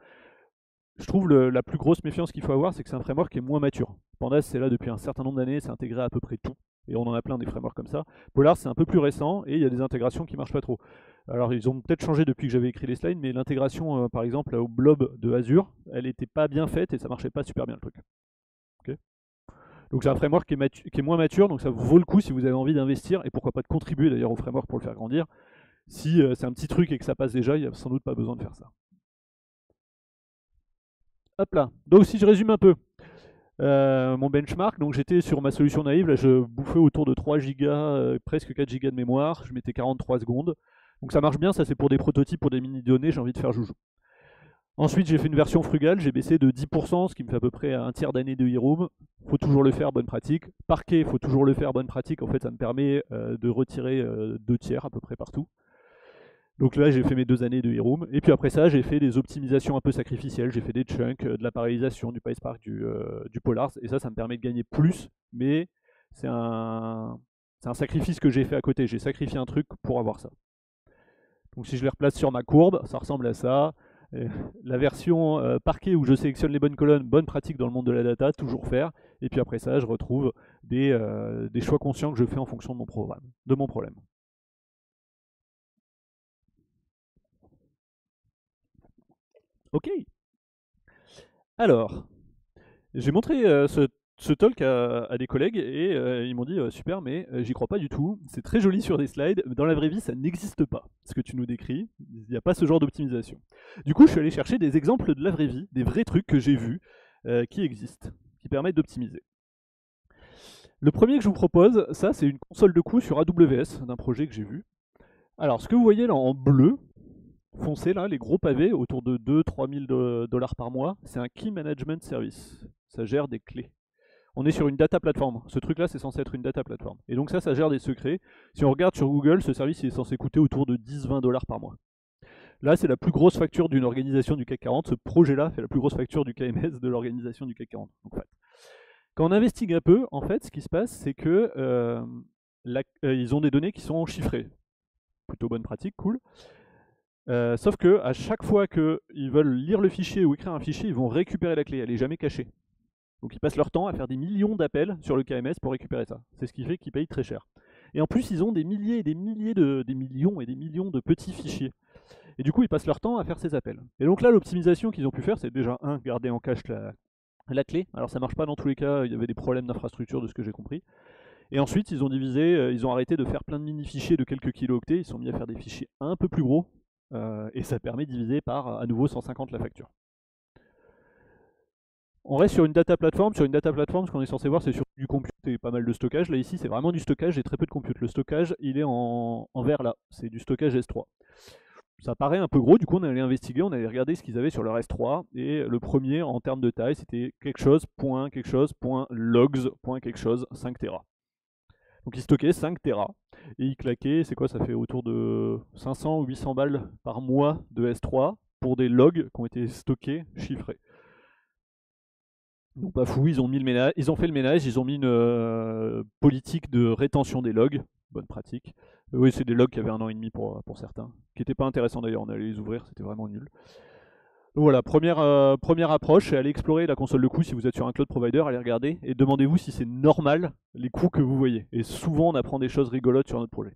A: Je trouve la plus grosse méfiance qu'il faut avoir, c'est que c'est un framework qui est moins mature. Pandas, c'est là depuis un certain nombre d'années, c'est intégré à peu près tout. Et on en a plein des frameworks comme ça. Polars, c'est un peu plus récent et il y a des intégrations qui marchent pas trop. Alors, ils ont peut-être changé depuis que j'avais écrit les slides, mais l'intégration, par exemple, au blob de Azure, elle n'était pas bien faite et ça marchait pas super bien le truc. Okay. Donc, c'est un framework qui est moins mature, donc ça vaut le coup si vous avez envie d'investir et pourquoi pas de contribuer d'ailleurs au framework pour le faire grandir. Si c'est un petit truc et que ça passe déjà, il n'y a sans doute pas besoin de faire ça. Hop là. Donc, si je résume un peu. Mon benchmark, donc j'étais sur ma solution naïve, là je bouffais autour de 3 Go, presque 4 Go de mémoire, je mettais 43 secondes. Donc ça marche bien, ça c'est pour des prototypes, pour des mini-données, j'ai envie de faire joujou. Ensuite j'ai fait une version frugale, j'ai baissé de 10%, ce qui me fait à peu près un tiers d'année de e-room. Faut toujours le faire, bonne pratique. Parquet, faut toujours le faire, bonne pratique, en fait ça me permet de retirer 2 tiers à peu près partout. Donc là, j'ai fait mes 2 années de e-room. Et puis après ça, j'ai fait des optimisations un peu sacrificielles. J'ai fait des chunks, de la parallélisation, du PySpark, du Polars. Et ça me permet de gagner plus. Mais c'est un sacrifice que j'ai fait à côté. J'ai sacrifié un truc pour avoir ça. Donc si je les replace sur ma courbe, ça ressemble à ça. La version parquet où je sélectionne les bonnes colonnes, bonne pratique dans le monde de la data, toujours faire. Et puis après ça, je retrouve des choix conscients que je fais en fonction de mon problème. Ok. Alors, j'ai montré ce talk à des collègues et ils m'ont dit super, mais j'y crois pas du tout. C'est très joli sur des slides, mais dans la vraie vie, ça n'existe pas. Ce que tu nous décris, il n'y a pas ce genre d'optimisation. Du coup, je suis allé chercher des exemples de la vraie vie, des vrais trucs que j'ai vus qui existent, qui permettent d'optimiser. Le premier que je vous propose, ça, c'est une console de coûts sur AWS d'un projet que j'ai vu. Alors, ce que vous voyez là en bleu, foncé là, les gros pavés autour de 2-3 000 dollars par mois, c'est un Key Management Service. Ça gère des clés. On est sur une data platform. Ce truc-là, c'est censé être une data platform. Et donc ça gère des secrets. Si on regarde sur Google, ce service il est censé coûter autour de 10-20 dollars par mois. Là, c'est la plus grosse facture d'une organisation du CAC 40. Ce projet-là fait la plus grosse facture du KMS de l'organisation du CAC 40. Donc, en fait, quand on investigue un peu, en fait, ce qui se passe, c'est que ils ont des données qui sont chiffrées. Plutôt bonne pratique, cool. Sauf que à chaque fois qu'ils veulent lire le fichier ou écrire un fichier, ils vont récupérer la clé. Elle n'est jamais cachée. Donc ils passent leur temps à faire des millions d'appels sur le KMS pour récupérer ça. C'est ce qui fait qu'ils payent très cher. Et en plus, ils ont des milliers et des milliers des millions et des millions de petits fichiers. Et du coup, ils passent leur temps à faire ces appels. Et donc là, l'optimisation qu'ils ont pu faire, c'est déjà, garder en cache la clé. Alors ça marche pas dans tous les cas, il y avait des problèmes d'infrastructure de ce que j'ai compris. Et ensuite, ils ont divisé, ils ont arrêté de faire plein de mini-fichiers de quelques kilooctets, ils sont mis à faire des fichiers un peu plus gros, et ça permet de diviser par à nouveau 150 la facture. On reste sur une data platform. Sur une data platform, ce qu'on est censé voir, c'est sur du compute et pas mal de stockage. Là, ici, c'est vraiment du stockage et très peu de compute. Le stockage, il est en vert là. C'est du stockage S3. Ça paraît un peu gros, du coup, on allait investiguer, on allait regarder ce qu'ils avaient sur leur S3. Et le premier, en termes de taille, c'était quelque chose, logs, quelque chose, 5 Tera. Donc ils stockaient 5 Tera. Et ils claquaient, c'est quoi, ça fait autour de 500 ou 800 balles par mois de S3 pour des logs qui ont été stockés, chiffrés. Donc pas fou, ils ont fait le ménage, ils ont mis une politique de rétention des logs, bonne pratique. Oui, c'est des logs qui avaient 1 an et demi pour certains, qui n'étaient pas intéressants d'ailleurs, on allait les ouvrir, c'était vraiment nul. Donc voilà, première approche, c'est aller explorer la console de coûts si vous êtes sur un cloud provider, allez regarder et demandez-vous si c'est normal les coûts que vous voyez. Et souvent on apprend des choses rigolotes sur notre projet.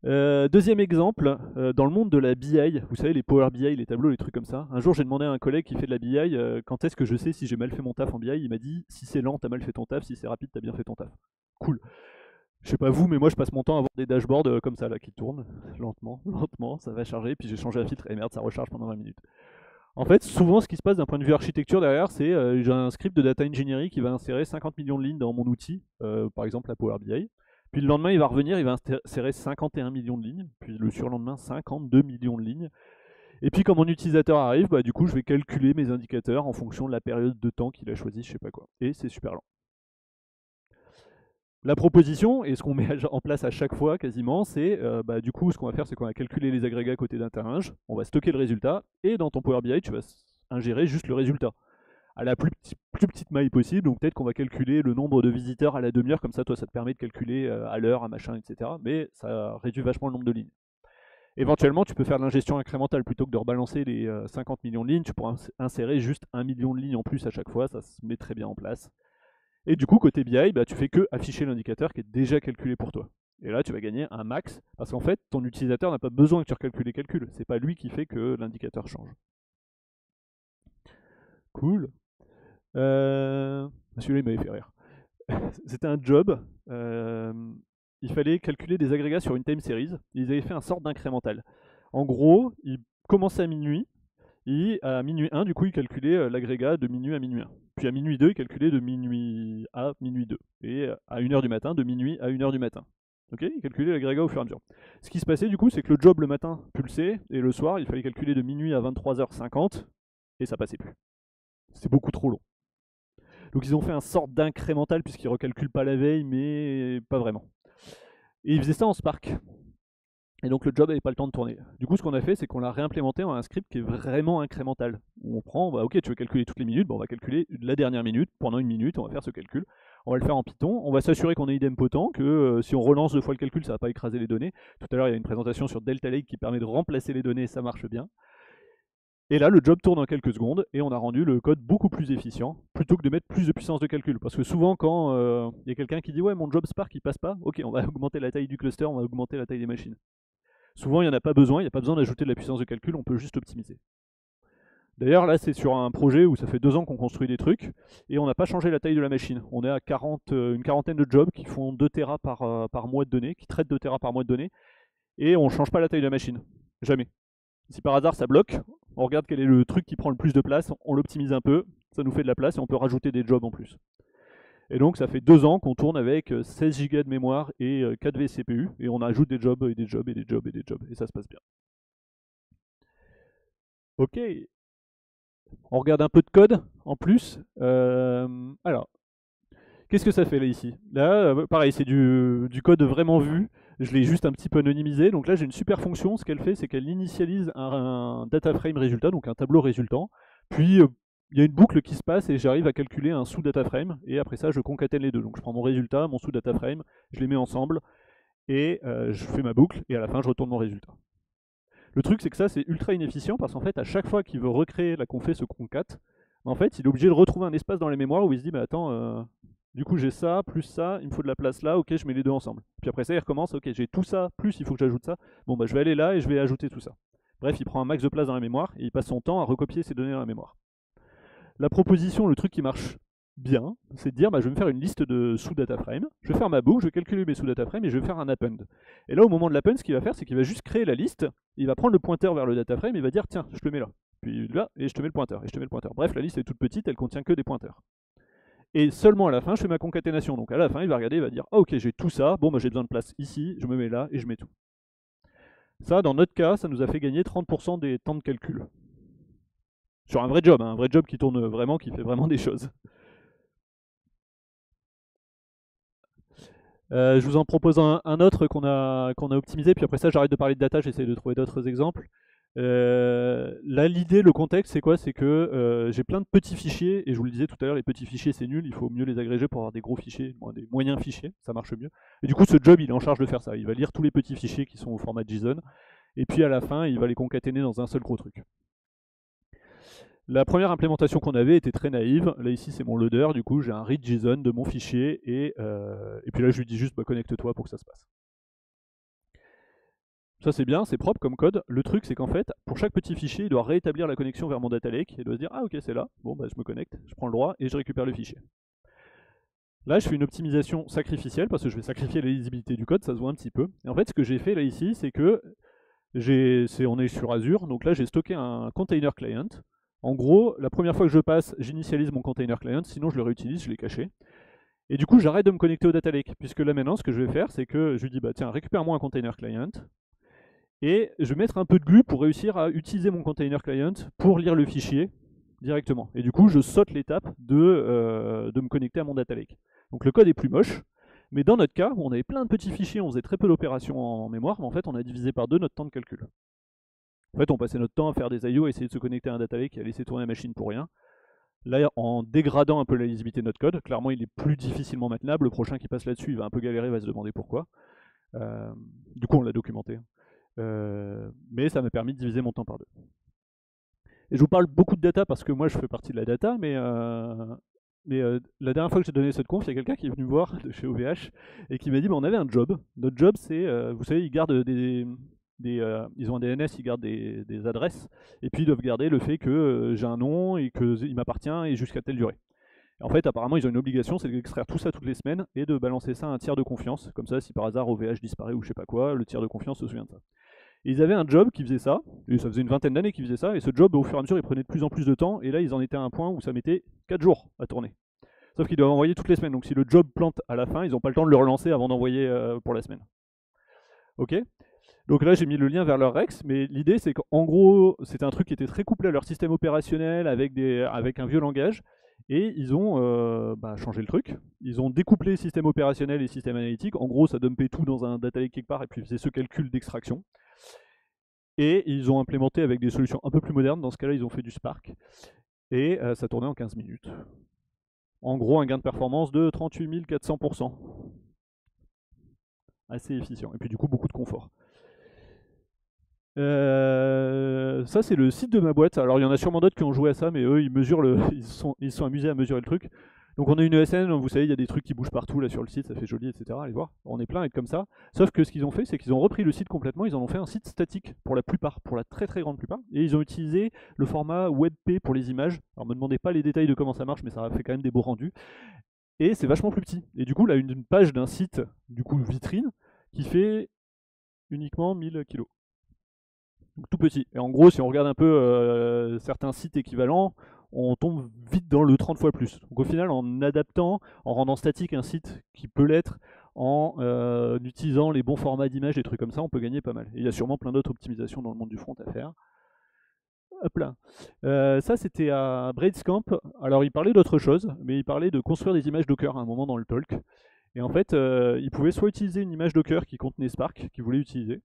A: Deuxième exemple, dans le monde de la BI, vous savez les Power BI, les tableaux, les trucs comme ça. Un jour j'ai demandé à un collègue qui fait de la BI quand est-ce que je sais si j'ai mal fait mon taf en BI. Il m'a dit si c'est lent t'as mal fait ton taf, si c'est rapide t'as bien fait ton taf. Cool. Je sais pas vous, mais moi je passe mon temps à avoir des dashboards comme ça là qui tournent lentement, ça va charger, puis j'ai changé un filtre et merde ça recharge pendant 20 minutes. En fait, souvent ce qui se passe d'un point de vue architecture derrière, c'est j'ai un script de data engineering qui va insérer 50 millions de lignes dans mon outil, par exemple la Power BI. Puis le lendemain, il va revenir, il va insérer 51 millions de lignes. Puis le surlendemain, 52 millions de lignes. Et puis quand mon utilisateur arrive, du coup, je vais calculer mes indicateurs en fonction de la période de temps qu'il a choisi, je sais pas quoi. Et c'est super lent. La proposition, et ce qu'on met en place à chaque fois quasiment, c'est du coup, ce qu'on va faire, c'est qu'on va calculer les agrégats côté d'interringe, on va stocker le résultat, et dans ton Power BI, tu vas ingérer juste le résultat. à la plus petite maille possible. Donc peut-être qu'on va calculer le nombre de visiteurs à la demi-heure, comme ça toi ça te permet de calculer à l'heure, à machin, etc. Mais ça réduit vachement le nombre de lignes. Éventuellement, tu peux faire de l'ingestion incrémentale plutôt que de rebalancer les 50 millions de lignes. Tu pourras insérer juste 1 million de lignes en plus à chaque fois, ça se met très bien en place. Et du coup, côté BI, bah, tu fais que afficher l'indicateur qui est déjà calculé pour toi. Et là, tu vas gagner un max, parce qu'en fait, ton utilisateur n'a pas besoin que tu recalcules les calculs. C'est pas lui qui fait que l'indicateur change. Cool. Celui-là, il m'avait fait rire. C'était un job. Il fallait calculer des agrégats sur une time series. Ils avaient fait un sort d'incrémental. En gros, ils commençaient à minuit. Et à minuit 1, du coup, ils calculaient l'agrégat de minuit à minuit 1. Puis à minuit 2, ils calculaient de minuit à minuit 2. Et à 1h du matin, de minuit à 1h du matin. Ok, ils calculaient l'agrégat au fur et à mesure. Ce qui se passait, du coup, c'est que le job le matin pulsait, et le soir, il fallait calculer de minuit à 23h50, et ça passait plus. C'est beaucoup trop long. Donc ils ont fait un sort d'incrémental, puisqu'ils recalculent pas la veille, mais pas vraiment. Et ils faisaient ça en Spark. Et donc le job n'avait pas le temps de tourner. Du coup, ce qu'on a fait, c'est qu'on l'a réimplémenté en un script qui est vraiment incrémental. Où on prend, bah, ok, tu veux calculer toutes les minutes, bah, on va calculer la dernière minute, pendant une minute, on va faire ce calcul. On va le faire en Python, on va s'assurer qu'on est idempotent, que si on relance 2 fois le calcul, ça ne va pas écraser les données. Tout à l'heure, il y a une présentation sur Delta Lake qui permet de remplacer les données, ça marche bien. Et là, le job tourne en quelques secondes, et on a rendu le code beaucoup plus efficient, plutôt que de mettre plus de puissance de calcul. Parce que souvent, quand il y a quelqu'un qui dit « Ouais, mon job Spark, il passe pas », ok, on va augmenter la taille du cluster, on va augmenter la taille des machines. Souvent, il n'y en a pas besoin, il n'y a pas besoin d'ajouter de la puissance de calcul, on peut juste optimiser. D'ailleurs, là, c'est sur un projet où ça fait 2 ans qu'on construit des trucs, et on n'a pas changé la taille de la machine. On est à une quarantaine de jobs qui font 2 Tera par mois de données, qui traitent 2 Tera par mois de données, et on ne change pas la taille de la machine. Jamais. Si par hasard ça bloque, on regarde quel est le truc qui prend le plus de place, on l'optimise un peu, ça nous fait de la place, et on peut rajouter des jobs en plus. Et donc ça fait 2 ans qu'on tourne avec 16 Go de mémoire et 4 vCPU, et on ajoute des jobs et des jobs et des jobs et des jobs, et ça se passe bien. Ok, on regarde un peu de code en plus. Alors, qu'est-ce que ça fait là ici? Là, pareil, c'est du code vraiment vu. Je l'ai juste un petit peu anonymisé. Donc là, j'ai une super fonction. Ce qu'elle fait, c'est qu'elle initialise un data frame résultat, donc un tableau résultant. Puis, il y a une boucle qui se passe et j'arrive à calculer un sous-data frame. Et après ça, je concatène les deux. Donc je prends mon résultat, mon sous-data frame, je les mets ensemble et je fais ma boucle. Et à la fin, je retourne mon résultat. Le truc, c'est que ça, c'est ultra inefficient parce qu'en fait, à chaque fois qu'il veut recréer la conf ce concat, en fait, il est obligé de retrouver un espace dans les mémoires où il se dit, bah attends, du coup j'ai ça, plus ça, il me faut de la place là, ok, je mets les deux ensemble. Puis après ça, il recommence, ok, j'ai tout ça, plus il faut que j'ajoute ça. Bon, bah je vais aller là et je vais ajouter tout ça. Bref, il prend un max de place dans la mémoire et il passe son temps à recopier ces données dans la mémoire. La proposition, le truc qui marche bien, c'est de dire bah, je vais me faire une liste de sous-data frame, je vais faire ma boucle, je vais calculer mes sous-data frame et je vais faire un append. Et là, au moment de l'append, ce qu'il va faire, c'est qu'il va juste créer la liste, il va prendre le pointeur vers le data frame et il va dire tiens, je te mets là. Puis là, et je te mets le pointeur, et je te mets le pointeur. Bref, la liste est toute petite, elle contient que des pointeurs. Et seulement à la fin, je fais ma concaténation. Donc à la fin, il va regarder, il va dire ah, ok, j'ai tout ça, bon, bah, j'ai besoin de place ici, je me mets là et je mets tout. Ça, dans notre cas, ça nous a fait gagner 30% des temps de calcul. Sur un vrai job qui tourne vraiment, qui fait vraiment des choses. Je vous en propose un autre qu'on a optimisé, puis après ça j'arrête de parler de data, j'essaie de trouver d'autres exemples. Là l'idée, le contexte c'est quoi? C'est que j'ai plein de petits fichiers, et je vous le disais tout à l'heure, les petits fichiers c'est nul, il faut mieux les agréger pour avoir des gros fichiers, des moyens fichiers, ça marche mieux. Et du coup ce job il est en charge de faire ça, il va lire tous les petits fichiers qui sont au format JSON, et puis à la fin il va les concaténer dans un seul gros truc. La première implémentation qu'on avait était très naïve. Là ici c'est mon loader, du coup j'ai un read JSON de mon fichier et puis là je lui dis juste bah, connecte-toi pour que ça se passe. Ça c'est bien, c'est propre comme code. Le truc c'est qu'en fait pour chaque petit fichier il doit rétablir la connexion vers mon data lake et doit se dire ah ok c'est là, bon bah je me connecte, je prends le droit et je récupère le fichier. Là je fais une optimisation sacrificielle parce que je vais sacrifier la lisibilité du code, ça se voit un petit peu. Et en fait ce que j'ai fait là ici c'est que on est sur Azure, donc là j'ai stocké un container client. En gros, la première fois que je passe, j'initialise mon container client, sinon je le réutilise, je l'ai caché. Et du coup, j'arrête de me connecter au data lake, puisque là maintenant, ce que je vais faire, c'est que je lui dis, bah tiens, récupère-moi un container client, et je vais mettre un peu de glue pour réussir à utiliser mon container client pour lire le fichier directement. Et du coup, je saute l'étape de me connecter à mon data lake. Donc le code est plus moche, mais dans notre cas, où on avait plein de petits fichiers, on faisait très peu d'opérations en mémoire, mais en fait, on a divisé par 2 notre temps de calcul. En fait, on passait notre temps à faire des IO, à essayer de se connecter à un data lake et à laisser tourner la machine pour rien. Là, en dégradant un peu la lisibilité de notre code, clairement il est plus difficilement maintenable. Le prochain qui passe là-dessus, il va un peu galérer, va se demander pourquoi. Euh, du coup, on l'a documenté. Mais ça m'a permis de diviser mon temps par deux. Et je vous parle beaucoup de data parce que moi je fais partie de la data, mais la dernière fois que j'ai donné cette conf, il y a quelqu'un qui est venu me voir de chez OVH et qui m'a dit bah, on avait un job. Notre job, c'est, vous savez, ils gardent ils ont un DNS, ils gardent des adresses, et puis ils doivent garder le fait que j'ai un nom et qu'il m'appartient et jusqu'à telle durée. Et en fait, apparemment, ils ont une obligation, c'est d'extraire tout ça toutes les semaines et de balancer ça à un tiers de confiance. Comme ça, si par hasard OVH disparaît ou je sais pas quoi, le tiers de confiance se souvient de ça. Et ils avaient un job qui faisait ça, et ça faisait une vingtaine d'années qu'ils faisaient ça, et ce job, au fur et à mesure, il prenait de plus en plus de temps, et là, ils en étaient à un point où ça mettait 4 jours à tourner. Sauf qu'ils doivent envoyer toutes les semaines, donc si le job plante à la fin, ils n'ont pas le temps de le relancer avant d'envoyer pour la semaine. Ok. Donc là, j'ai mis le lien vers leur Rex, mais l'idée, c'est qu'en gros, c'était un truc qui était très couplé à leur système opérationnel avec un vieux langage, et ils ont changé le truc. Ils ont découplé système opérationnel et système analytique. En gros, ça dumpait tout dans un data lake quelque part, et puis faisait ce calcul d'extraction. Et ils ont implémenté avec des solutions un peu plus modernes. Dans ce cas-là, ils ont fait du Spark. Et ça tournait en 15 minutes. En gros, un gain de performance de 38 400%. Assez efficient. Et puis du coup, beaucoup de confort. Ça, c'est le site de ma boîte. Alors, il y en a sûrement d'autres qui ont joué à ça, mais eux, ils se sont amusés à mesurer le truc. Donc on a une ESN, vous savez, il y a des trucs qui bougent partout là sur le site, ça fait joli, etc. Allez voir, on est plein à être comme ça. Sauf que ce qu'ils ont fait, c'est qu'ils ont repris le site complètement, ils en ont fait un site statique pour la plupart, pour la très très grande plupart. Et ils ont utilisé le format WebP pour les images. Alors me demandez pas les détails de comment ça marche, mais ça fait quand même des beaux rendus. Et c'est vachement plus petit. Et du coup, là, une page d'un site, du coup vitrine, qui fait uniquement 1000 kilos. Donc tout petit. Et en gros, si on regarde un peu certains sites équivalents, on tombe vite dans le 30 fois plus. Donc au final, en adaptant, en rendant statique un site qui peut l'être, en utilisant les bons formats d'image, des trucs comme ça, on peut gagner pas mal. Et il y a sûrement plein d'autres optimisations dans le monde du front à faire. Hop là. Ça, c'était à Braidscamp. Alors, il parlait d'autre chose, mais il parlait de construire des images Docker à un moment dans le talk. Et en fait, il pouvait soit utiliser une image Docker qui contenait Spark, qu'il voulait utiliser,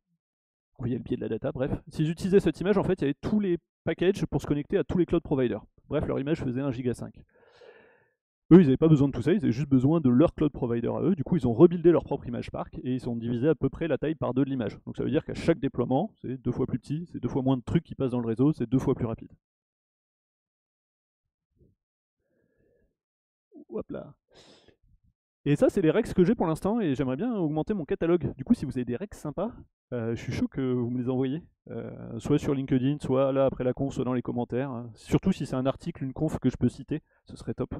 A: où il y a le biais de la data, bref. S'ils utilisaient cette image, en fait, il y avait tous les packages pour se connecter à tous les cloud providers. Bref, leur image faisait 1,5 giga. Eux, ils n'avaient pas besoin de tout ça, ils avaient juste besoin de leur cloud provider à eux. Du coup, ils ont rebuildé leur propre image Spark et ils ont divisé à peu près la taille par 2 de l'image. Donc ça veut dire qu'à chaque déploiement, c'est 2 fois plus petit, c'est 2 fois moins de trucs qui passent dans le réseau, c'est 2 fois plus rapide. Hop là. Et ça, c'est les Rex que j'ai pour l'instant et j'aimerais bien augmenter mon catalogue. Du coup, si vous avez des Rex sympas, je suis chaud que vous me les envoyez. Soit sur LinkedIn, soit là après la conf, soit dans les commentaires. Surtout si c'est un article, une conf que je peux citer, ce serait top.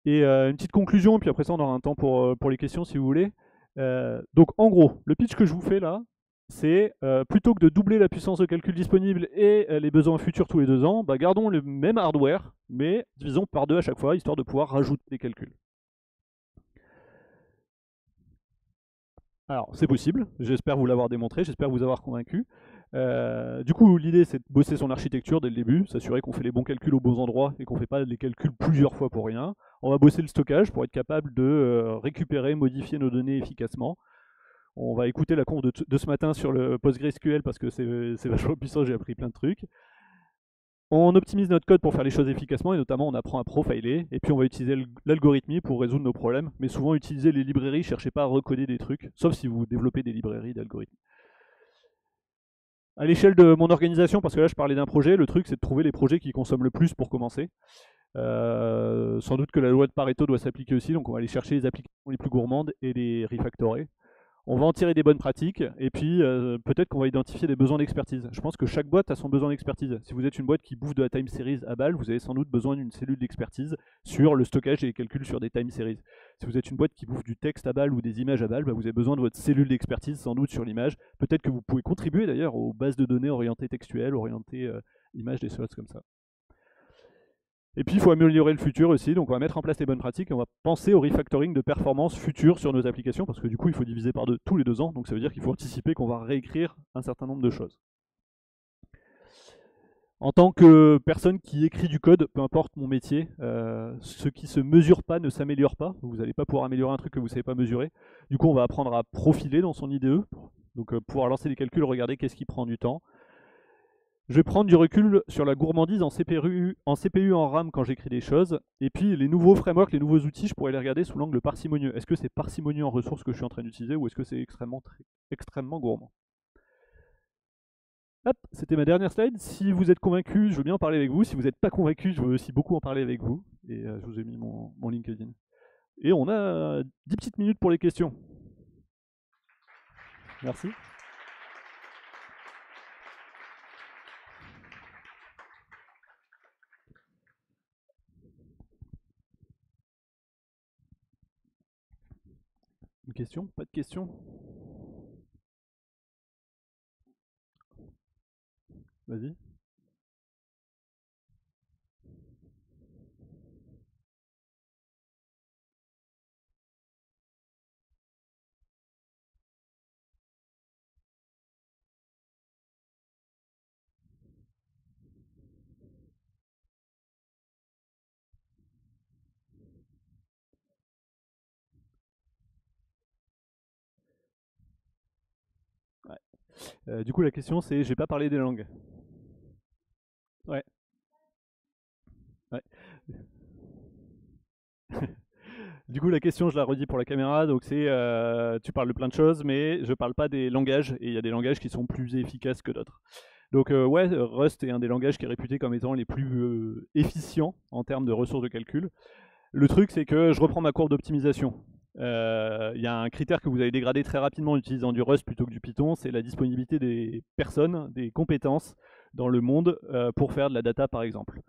A: Et une petite conclusion, puis après ça on aura un temps pour les questions si vous voulez. Donc en gros, le pitch que je vous fais là, c'est plutôt que de doubler la puissance de calcul disponible et les besoins futurs tous les 2 ans, bah, gardons le même hardware, mais divisons par 2 à chaque fois, histoire de pouvoir rajouter des calculs. Alors c'est possible, j'espère vous l'avoir démontré, j'espère vous avoir convaincu. Du coup, l'idée c'est de bosser son architecture dès le début, s'assurer qu'on fait les bons calculs aux bons endroits et qu'on ne fait pas les calculs plusieurs fois pour rien. On va bosser le stockage pour être capable de récupérer, modifier nos données efficacement. On va écouter la conf de ce matin sur le PostgreSQL parce que c'est vachement puissant, j'ai appris plein de trucs. On optimise notre code pour faire les choses efficacement et notamment on apprend à profiler et puis on va utiliser l'algorithmie pour résoudre nos problèmes, mais souvent utiliser les librairies, cherchez pas à recoder des trucs, sauf si vous développez des librairies d'algorithmes. À l'échelle de mon organisation, parce que là je parlais d'un projet, le truc c'est de trouver les projets qui consomment le plus pour commencer. Sans doute que la loi de Pareto doit s'appliquer aussi, donc on va aller chercher les applications les plus gourmandes et les refactorer. On va en tirer des bonnes pratiques, et puis peut-être qu'on va identifier des besoins d'expertise. Je pense que chaque boîte a son besoin d'expertise. Si vous êtes une boîte qui bouffe de la time series à balle, vous avez sans doute besoin d'une cellule d'expertise sur le stockage et les calculs sur des time series. Si vous êtes une boîte qui bouffe du texte à balle ou des images à balle, bah vous avez besoin de votre cellule d'expertise sans doute sur l'image. Peut-être que vous pouvez contribuer d'ailleurs aux bases de données orientées textuelles, orientées images, des choses comme ça. Et puis il faut améliorer le futur aussi, donc on va mettre en place les bonnes pratiques et on va penser au refactoring de performance future sur nos applications, parce que du coup il faut diviser par 2 tous les 2 ans, donc ça veut dire qu'il faut anticiper qu'on va réécrire un certain nombre de choses. En tant que personne qui écrit du code, peu importe mon métier, ce qui se mesure pas ne s'améliore pas, vous n'allez pas pouvoir améliorer un truc que vous ne savez pas mesurer. Du coup on va apprendre à profiler dans son IDE, donc pouvoir lancer des calculs, regarder qu'est-ce qui prend du temps. Je vais prendre du recul sur la gourmandise en CPU en RAM quand j'écris des choses. Et puis les nouveaux frameworks, les nouveaux outils, je pourrais les regarder sous l'angle parcimonieux. Est-ce que c'est parcimonieux en ressources que je suis en train d'utiliser ou est-ce que c'est extrêmement gourmand? Hop, c'était ma dernière slide. Si vous êtes convaincu, je veux bien en parler avec vous. Si vous n'êtes pas convaincu, je veux aussi beaucoup en parler avec vous. Et je vous ai mis mon LinkedIn. Et on a 10 petites minutes pour les questions. Merci. Une question? Pas de question? Vas-y. Ouais. Du coup, la question c'est, j'ai pas parlé des langues. Ouais. Ouais. Du coup, la question, je la redis pour la caméra. Donc, c'est tu parles de plein de choses, mais je parle pas des langages. Et il y a des langages qui sont plus efficaces que d'autres. Donc, ouais, Rust est un des langages qui est réputé comme étant les plus efficients en termes de ressources de calcul. Le truc, c'est que je reprends ma courbe d'optimisation. Il y a un critère que vous allez dégrader très rapidement en utilisant du Rust plutôt que du Python, c'est la disponibilité des personnes, des compétences dans le monde pour faire de la data, par exemple.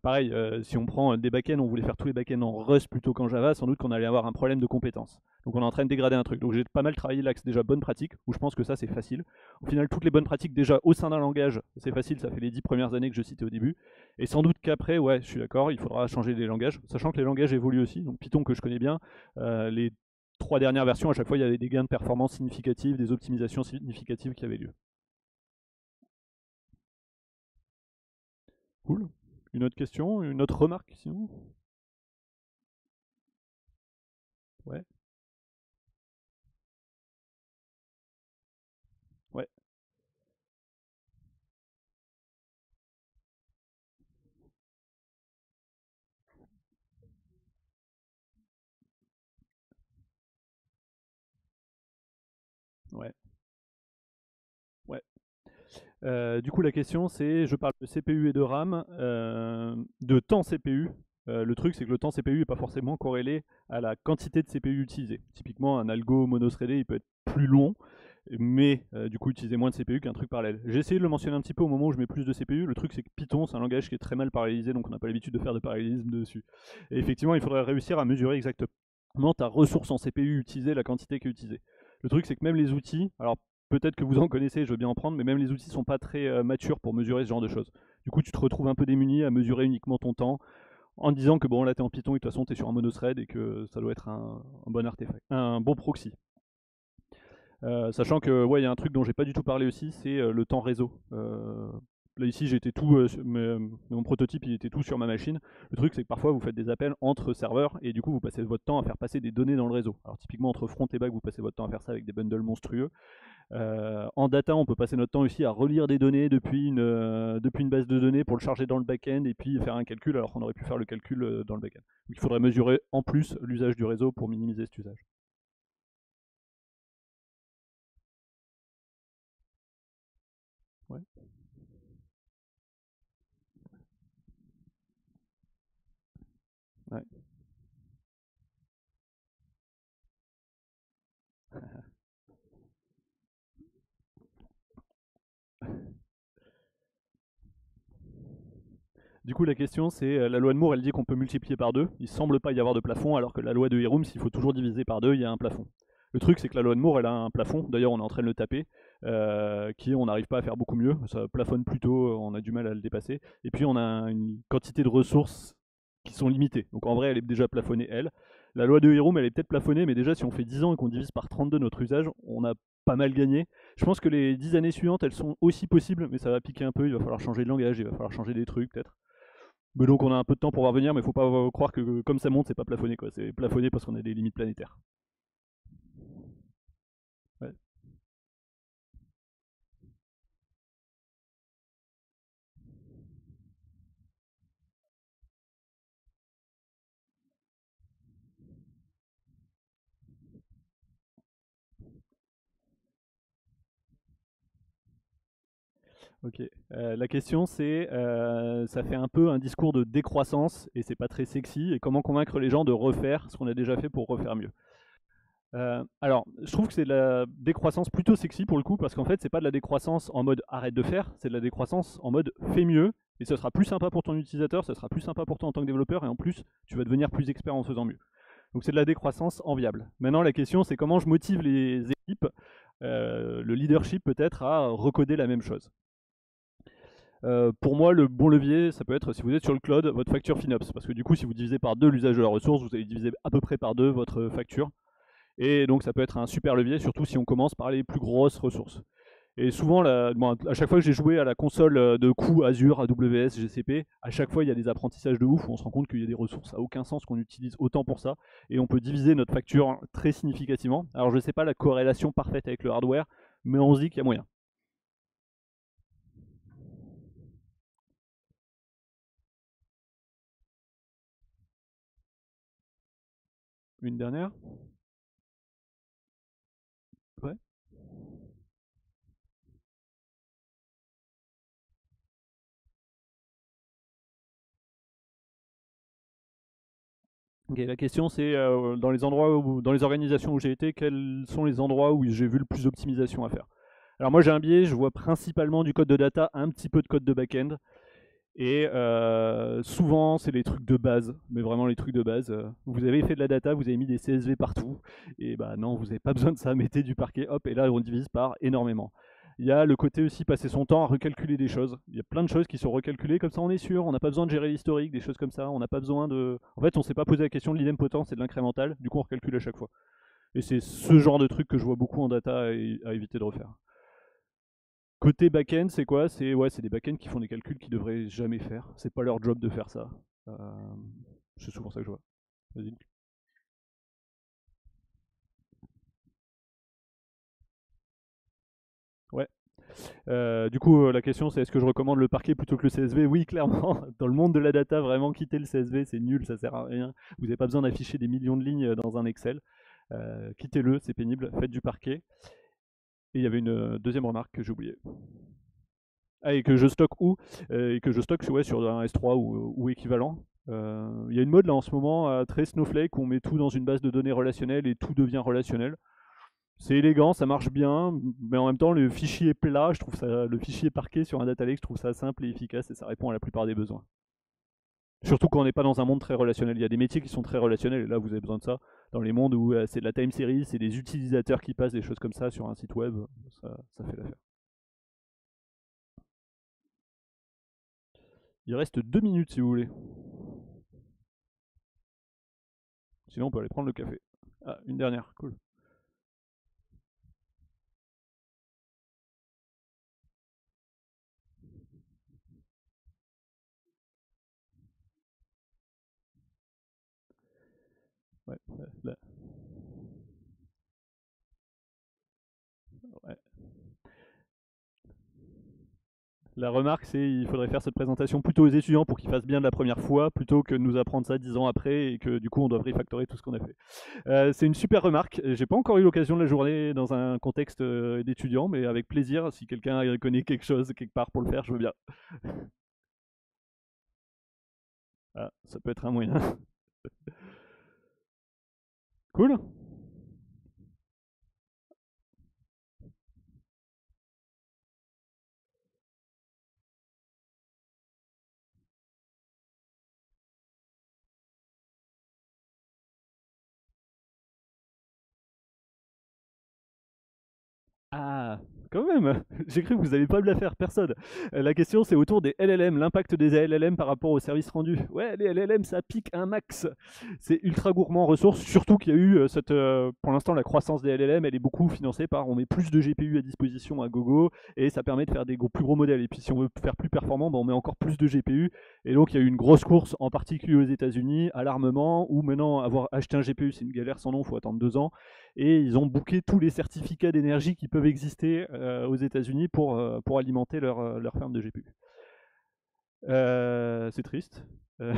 A: Pareil, si on prend des backends, on voulait faire tous les backends en Rust plutôt qu'en Java, sans doute qu'on allait avoir un problème de compétences. Donc on est en train de dégrader un truc. Donc j'ai pas mal travaillé l'axe déjà bonne pratique, où je pense que ça c'est facile. Au final, toutes les bonnes pratiques déjà au sein d'un langage, c'est facile, ça fait les 10 premières années que je citais au début. Et sans doute qu'après, ouais, je suis d'accord, il faudra changer les langages, sachant que les langages évoluent aussi. Donc Python que je connais bien, les 3 dernières versions, à chaque fois il y avait des gains de performance significatifs, des optimisations significatives qui avaient lieu. Cool. Une autre question, une autre remarque sinon? Ouais, ouais, ouais, ouais. Du coup, la question c'est, je parle de CPU et de RAM, de temps CPU. Le truc, c'est que le temps CPU n'est pas forcément corrélé à la quantité de CPU utilisée. Typiquement, un algo monothreadé, il peut être plus long, mais du coup, utiliser moins de CPU qu'un truc parallèle. J'ai essayé de le mentionner un petit peu au moment où je mets plus de CPU. Le truc, c'est que Python, c'est un langage qui est très mal parallélisé, donc on n'a pas l'habitude de faire de parallélisme dessus. Et effectivement, il faudrait réussir à mesurer exactement ta ressource en CPU utilisée, la quantité qui est utilisée. Le truc, c'est que même les outils, alors peut-être que vous en connaissez, je veux bien en prendre, mais même les outils sont pas très matures pour mesurer ce genre de choses. Du coup, tu te retrouves un peu démuni à mesurer uniquement ton temps en disant que bon, là, t'es en Python et de toute façon, t'es sur un monothread et que ça doit être un bon artefact, un bon proxy. Sachant que, ouais, il y a un truc dont j'ai pas du tout parlé aussi, c'est le temps réseau. Là ici, j'étais tout, mon prototype, il était tout sur ma machine. Le truc, c'est que parfois, vous faites des appels entre serveurs et du coup, vous passez votre temps à faire passer des données dans le réseau. Alors typiquement entre front et back, vous passez votre temps à faire ça avec des bundles monstrueux. En data, on peut passer notre temps aussi à relire des données depuis une base de données pour le charger dans le back-end et puis faire un calcul alors qu'on aurait pu faire le calcul dans le back-end. Donc il faudrait mesurer en plus l'usage du réseau pour minimiser cet usage. Ouais. Ouais. Du coup, la question c'est la loi de Moore, elle dit qu'on peut multiplier par 2. Il semble pas y avoir de plafond, alors que la loi de Hierome, s'il faut toujours diviser par 2, il y a un plafond. Le truc, c'est que la loi de Moore, elle a un plafond. D'ailleurs, on est en train de le taper, qui on n'arrive pas à faire beaucoup mieux. Ça plafonne plutôt, on a du mal à le dépasser. Et puis, on a une quantité de ressources qui sont limitées. Donc, en vrai, elle est déjà plafonnée, elle. La loi de Hierome, elle est peut-être plafonnée, mais déjà, si on fait 10 ans et qu'on divise par 32 notre usage, on a pas mal gagné. Je pense que les 10 années suivantes, elles sont aussi possibles, mais ça va piquer un peu. Il va falloir changer de langage, il va falloir changer des trucs, peut-être. Mais donc on a un peu de temps pour voir venir, mais faut pas croire que comme ça monte, c'est pas plafonné quoi. C'est plafonné parce qu'on a des limites planétaires. Ouais. Ok. La question c'est, ça fait un peu un discours de décroissance et c'est pas très sexy. Et comment convaincre les gens de refaire ce qu'on a déjà fait pour refaire mieux? Alors, je trouve que c'est de la décroissance plutôt sexy pour le coup, parce qu'en fait, c'est pas de la décroissance en mode arrête de faire, c'est de la décroissance en mode fais mieux, et ça sera plus sympa pour ton utilisateur, ça sera plus sympa pour toi en tant que développeur, et en plus, tu vas devenir plus expert en faisant mieux. Donc c'est de la décroissance enviable. Maintenant, la question, c'est comment je motive les équipes, le leadership peut-être, à recoder la même chose. Pour moi, le bon levier, ça peut être si vous êtes sur le cloud, votre facture FinOps, parce que du coup, si vous divisez par deux l'usage de la ressource, vous allez diviser à peu près par deux votre facture. Et donc ça peut être un super levier, surtout si on commence par les plus grosses ressources. Et souvent, à chaque fois que j'ai joué à la console de coûts Azure, AWS, GCP, à chaque fois il y a des apprentissages de ouf où on se rend compte qu'il y a des ressources à aucun sens qu'on utilise autant pour ça, et on peut diviser notre facture très significativement. Alors je ne sais pas la corrélation parfaite avec le hardware, mais on se dit qu'il y a moyen. Une dernière. Ouais. Ok, la question c'est dans les endroits dans les organisations où j'ai été, quels sont les endroits où j'ai vu le plus d'optimisation à faire? Alors moi j'ai un biais, je vois principalement du code de data, un petit peu de code de back-end. Et souvent, c'est les trucs de base, mais vraiment les trucs de base. Vous avez fait de la data, vous avez mis des CSV partout, et bah non, vous n'avez pas besoin de ça, mettez du parquet, hop, et là on divise par énormément. Il y a le côté aussi passer son temps à recalculer des choses. Il y a plein de choses qui sont recalculées, comme ça on est sûr, on n'a pas besoin de gérer l'historique, des choses comme ça, on n'a pas besoin de... En fait, on ne s'est pas posé la question de l'idempotence et de l'incrémental, du coup on recalcule à chaque fois. Et c'est ce genre de truc que je vois beaucoup en data à éviter de refaire. Côté back-end, c'est quoi? C'est ouais, c'est des back-end qui font des calculs qu'ils devraient jamais faire. C'est pas leur job de faire ça. Euh, c'est souvent ça que je vois. Vas-y. Ouais. Du coup, la question c'est est-ce que je recommande le parquet plutôt que le CSV? Oui, clairement. Dans le monde de la data, vraiment quitter le CSV, c'est nul, ça sert à rien. Vous n'avez pas besoin d'afficher des millions de lignes dans un Excel. Quittez-le, c'est pénible. Faites du parquet. Et il y avait une deuxième remarque que j'ai oubliée. Ah, et que je stocke où? Et que je stocke ouais, sur un S3 ou équivalent. Il y a une mode là en ce moment très Snowflake où on met tout dans une base de données relationnelle et tout devient relationnel. C'est élégant, ça marche bien, mais en même temps le fichier plat, je trouve ça, le fichier parquet sur un data lake, je trouve ça simple et efficace et ça répond à la plupart des besoins. Surtout quand on n'est pas dans un monde très relationnel. Il y a des métiers qui sont très relationnels et là vous avez besoin de ça. Dans les mondes où c'est de la time series, c'est des utilisateurs qui passent des choses comme ça sur un site web, ça fait l'affaire. Il reste 2 minutes si vous voulez. Sinon on peut aller prendre le café. Ah, une dernière, cool. Ouais, ouais. La remarque, c'est qu'il faudrait faire cette présentation plutôt aux étudiants pour qu'ils fassent bien de la première fois, plutôt que de nous apprendre ça 10 ans après et que du coup on doit refactorer tout ce qu'on a fait. C'est une super remarque. J'ai pas encore eu l'occasion de la journée dans un contexte d'étudiant, mais avec plaisir. Si quelqu'un connaît quelque chose quelque part pour le faire, je veux bien. Ah, ça peut être un moyen. Cool. Ah, quand même. J'ai cru que vous n'alliez pas me la faire, personne. La question, c'est autour des LLM, l'impact des LLM par rapport aux services rendus. Ouais, les LLM, ça pique un max. C'est ultra gourmand en ressources, surtout qu'il y a eu pour l'instant, la croissance des LLM, elle est beaucoup financée par on met plus de GPU à disposition à gogo et ça permet de faire des plus gros modèles. Et puis si on veut faire plus performant, on met encore plus de GPU. Et donc il y a eu une grosse course, en particulier aux États-Unis, à l'armement, où maintenant avoir acheté un GPU, c'est une galère sans nom, il faut attendre 2 ans. Et ils ont booké tous les certificats d'énergie qui peuvent exister aux États-Unis pour alimenter leur ferme de GPU. C'est triste. Euh,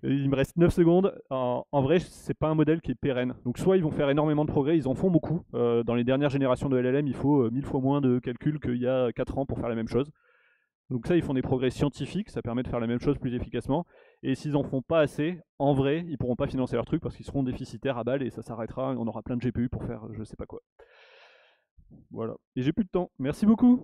A: Il me reste 9 secondes. En vrai, c'est pas un modèle qui est pérenne. Donc soit ils vont faire énormément de progrès, ils en font beaucoup. Dans les dernières générations de LLM, il faut 1000 fois moins de calculs qu'il y a 4 ans pour faire la même chose. Donc ça, ils font des progrès scientifiques, ça permet de faire la même chose plus efficacement. Et s'ils en font pas assez, en vrai, ils pourront pas financer leur truc parce qu'ils seront déficitaires à balle et ça s'arrêtera. On aura plein de GPU pour faire je sais pas quoi. Voilà. Et j'ai plus de temps. Merci beaucoup.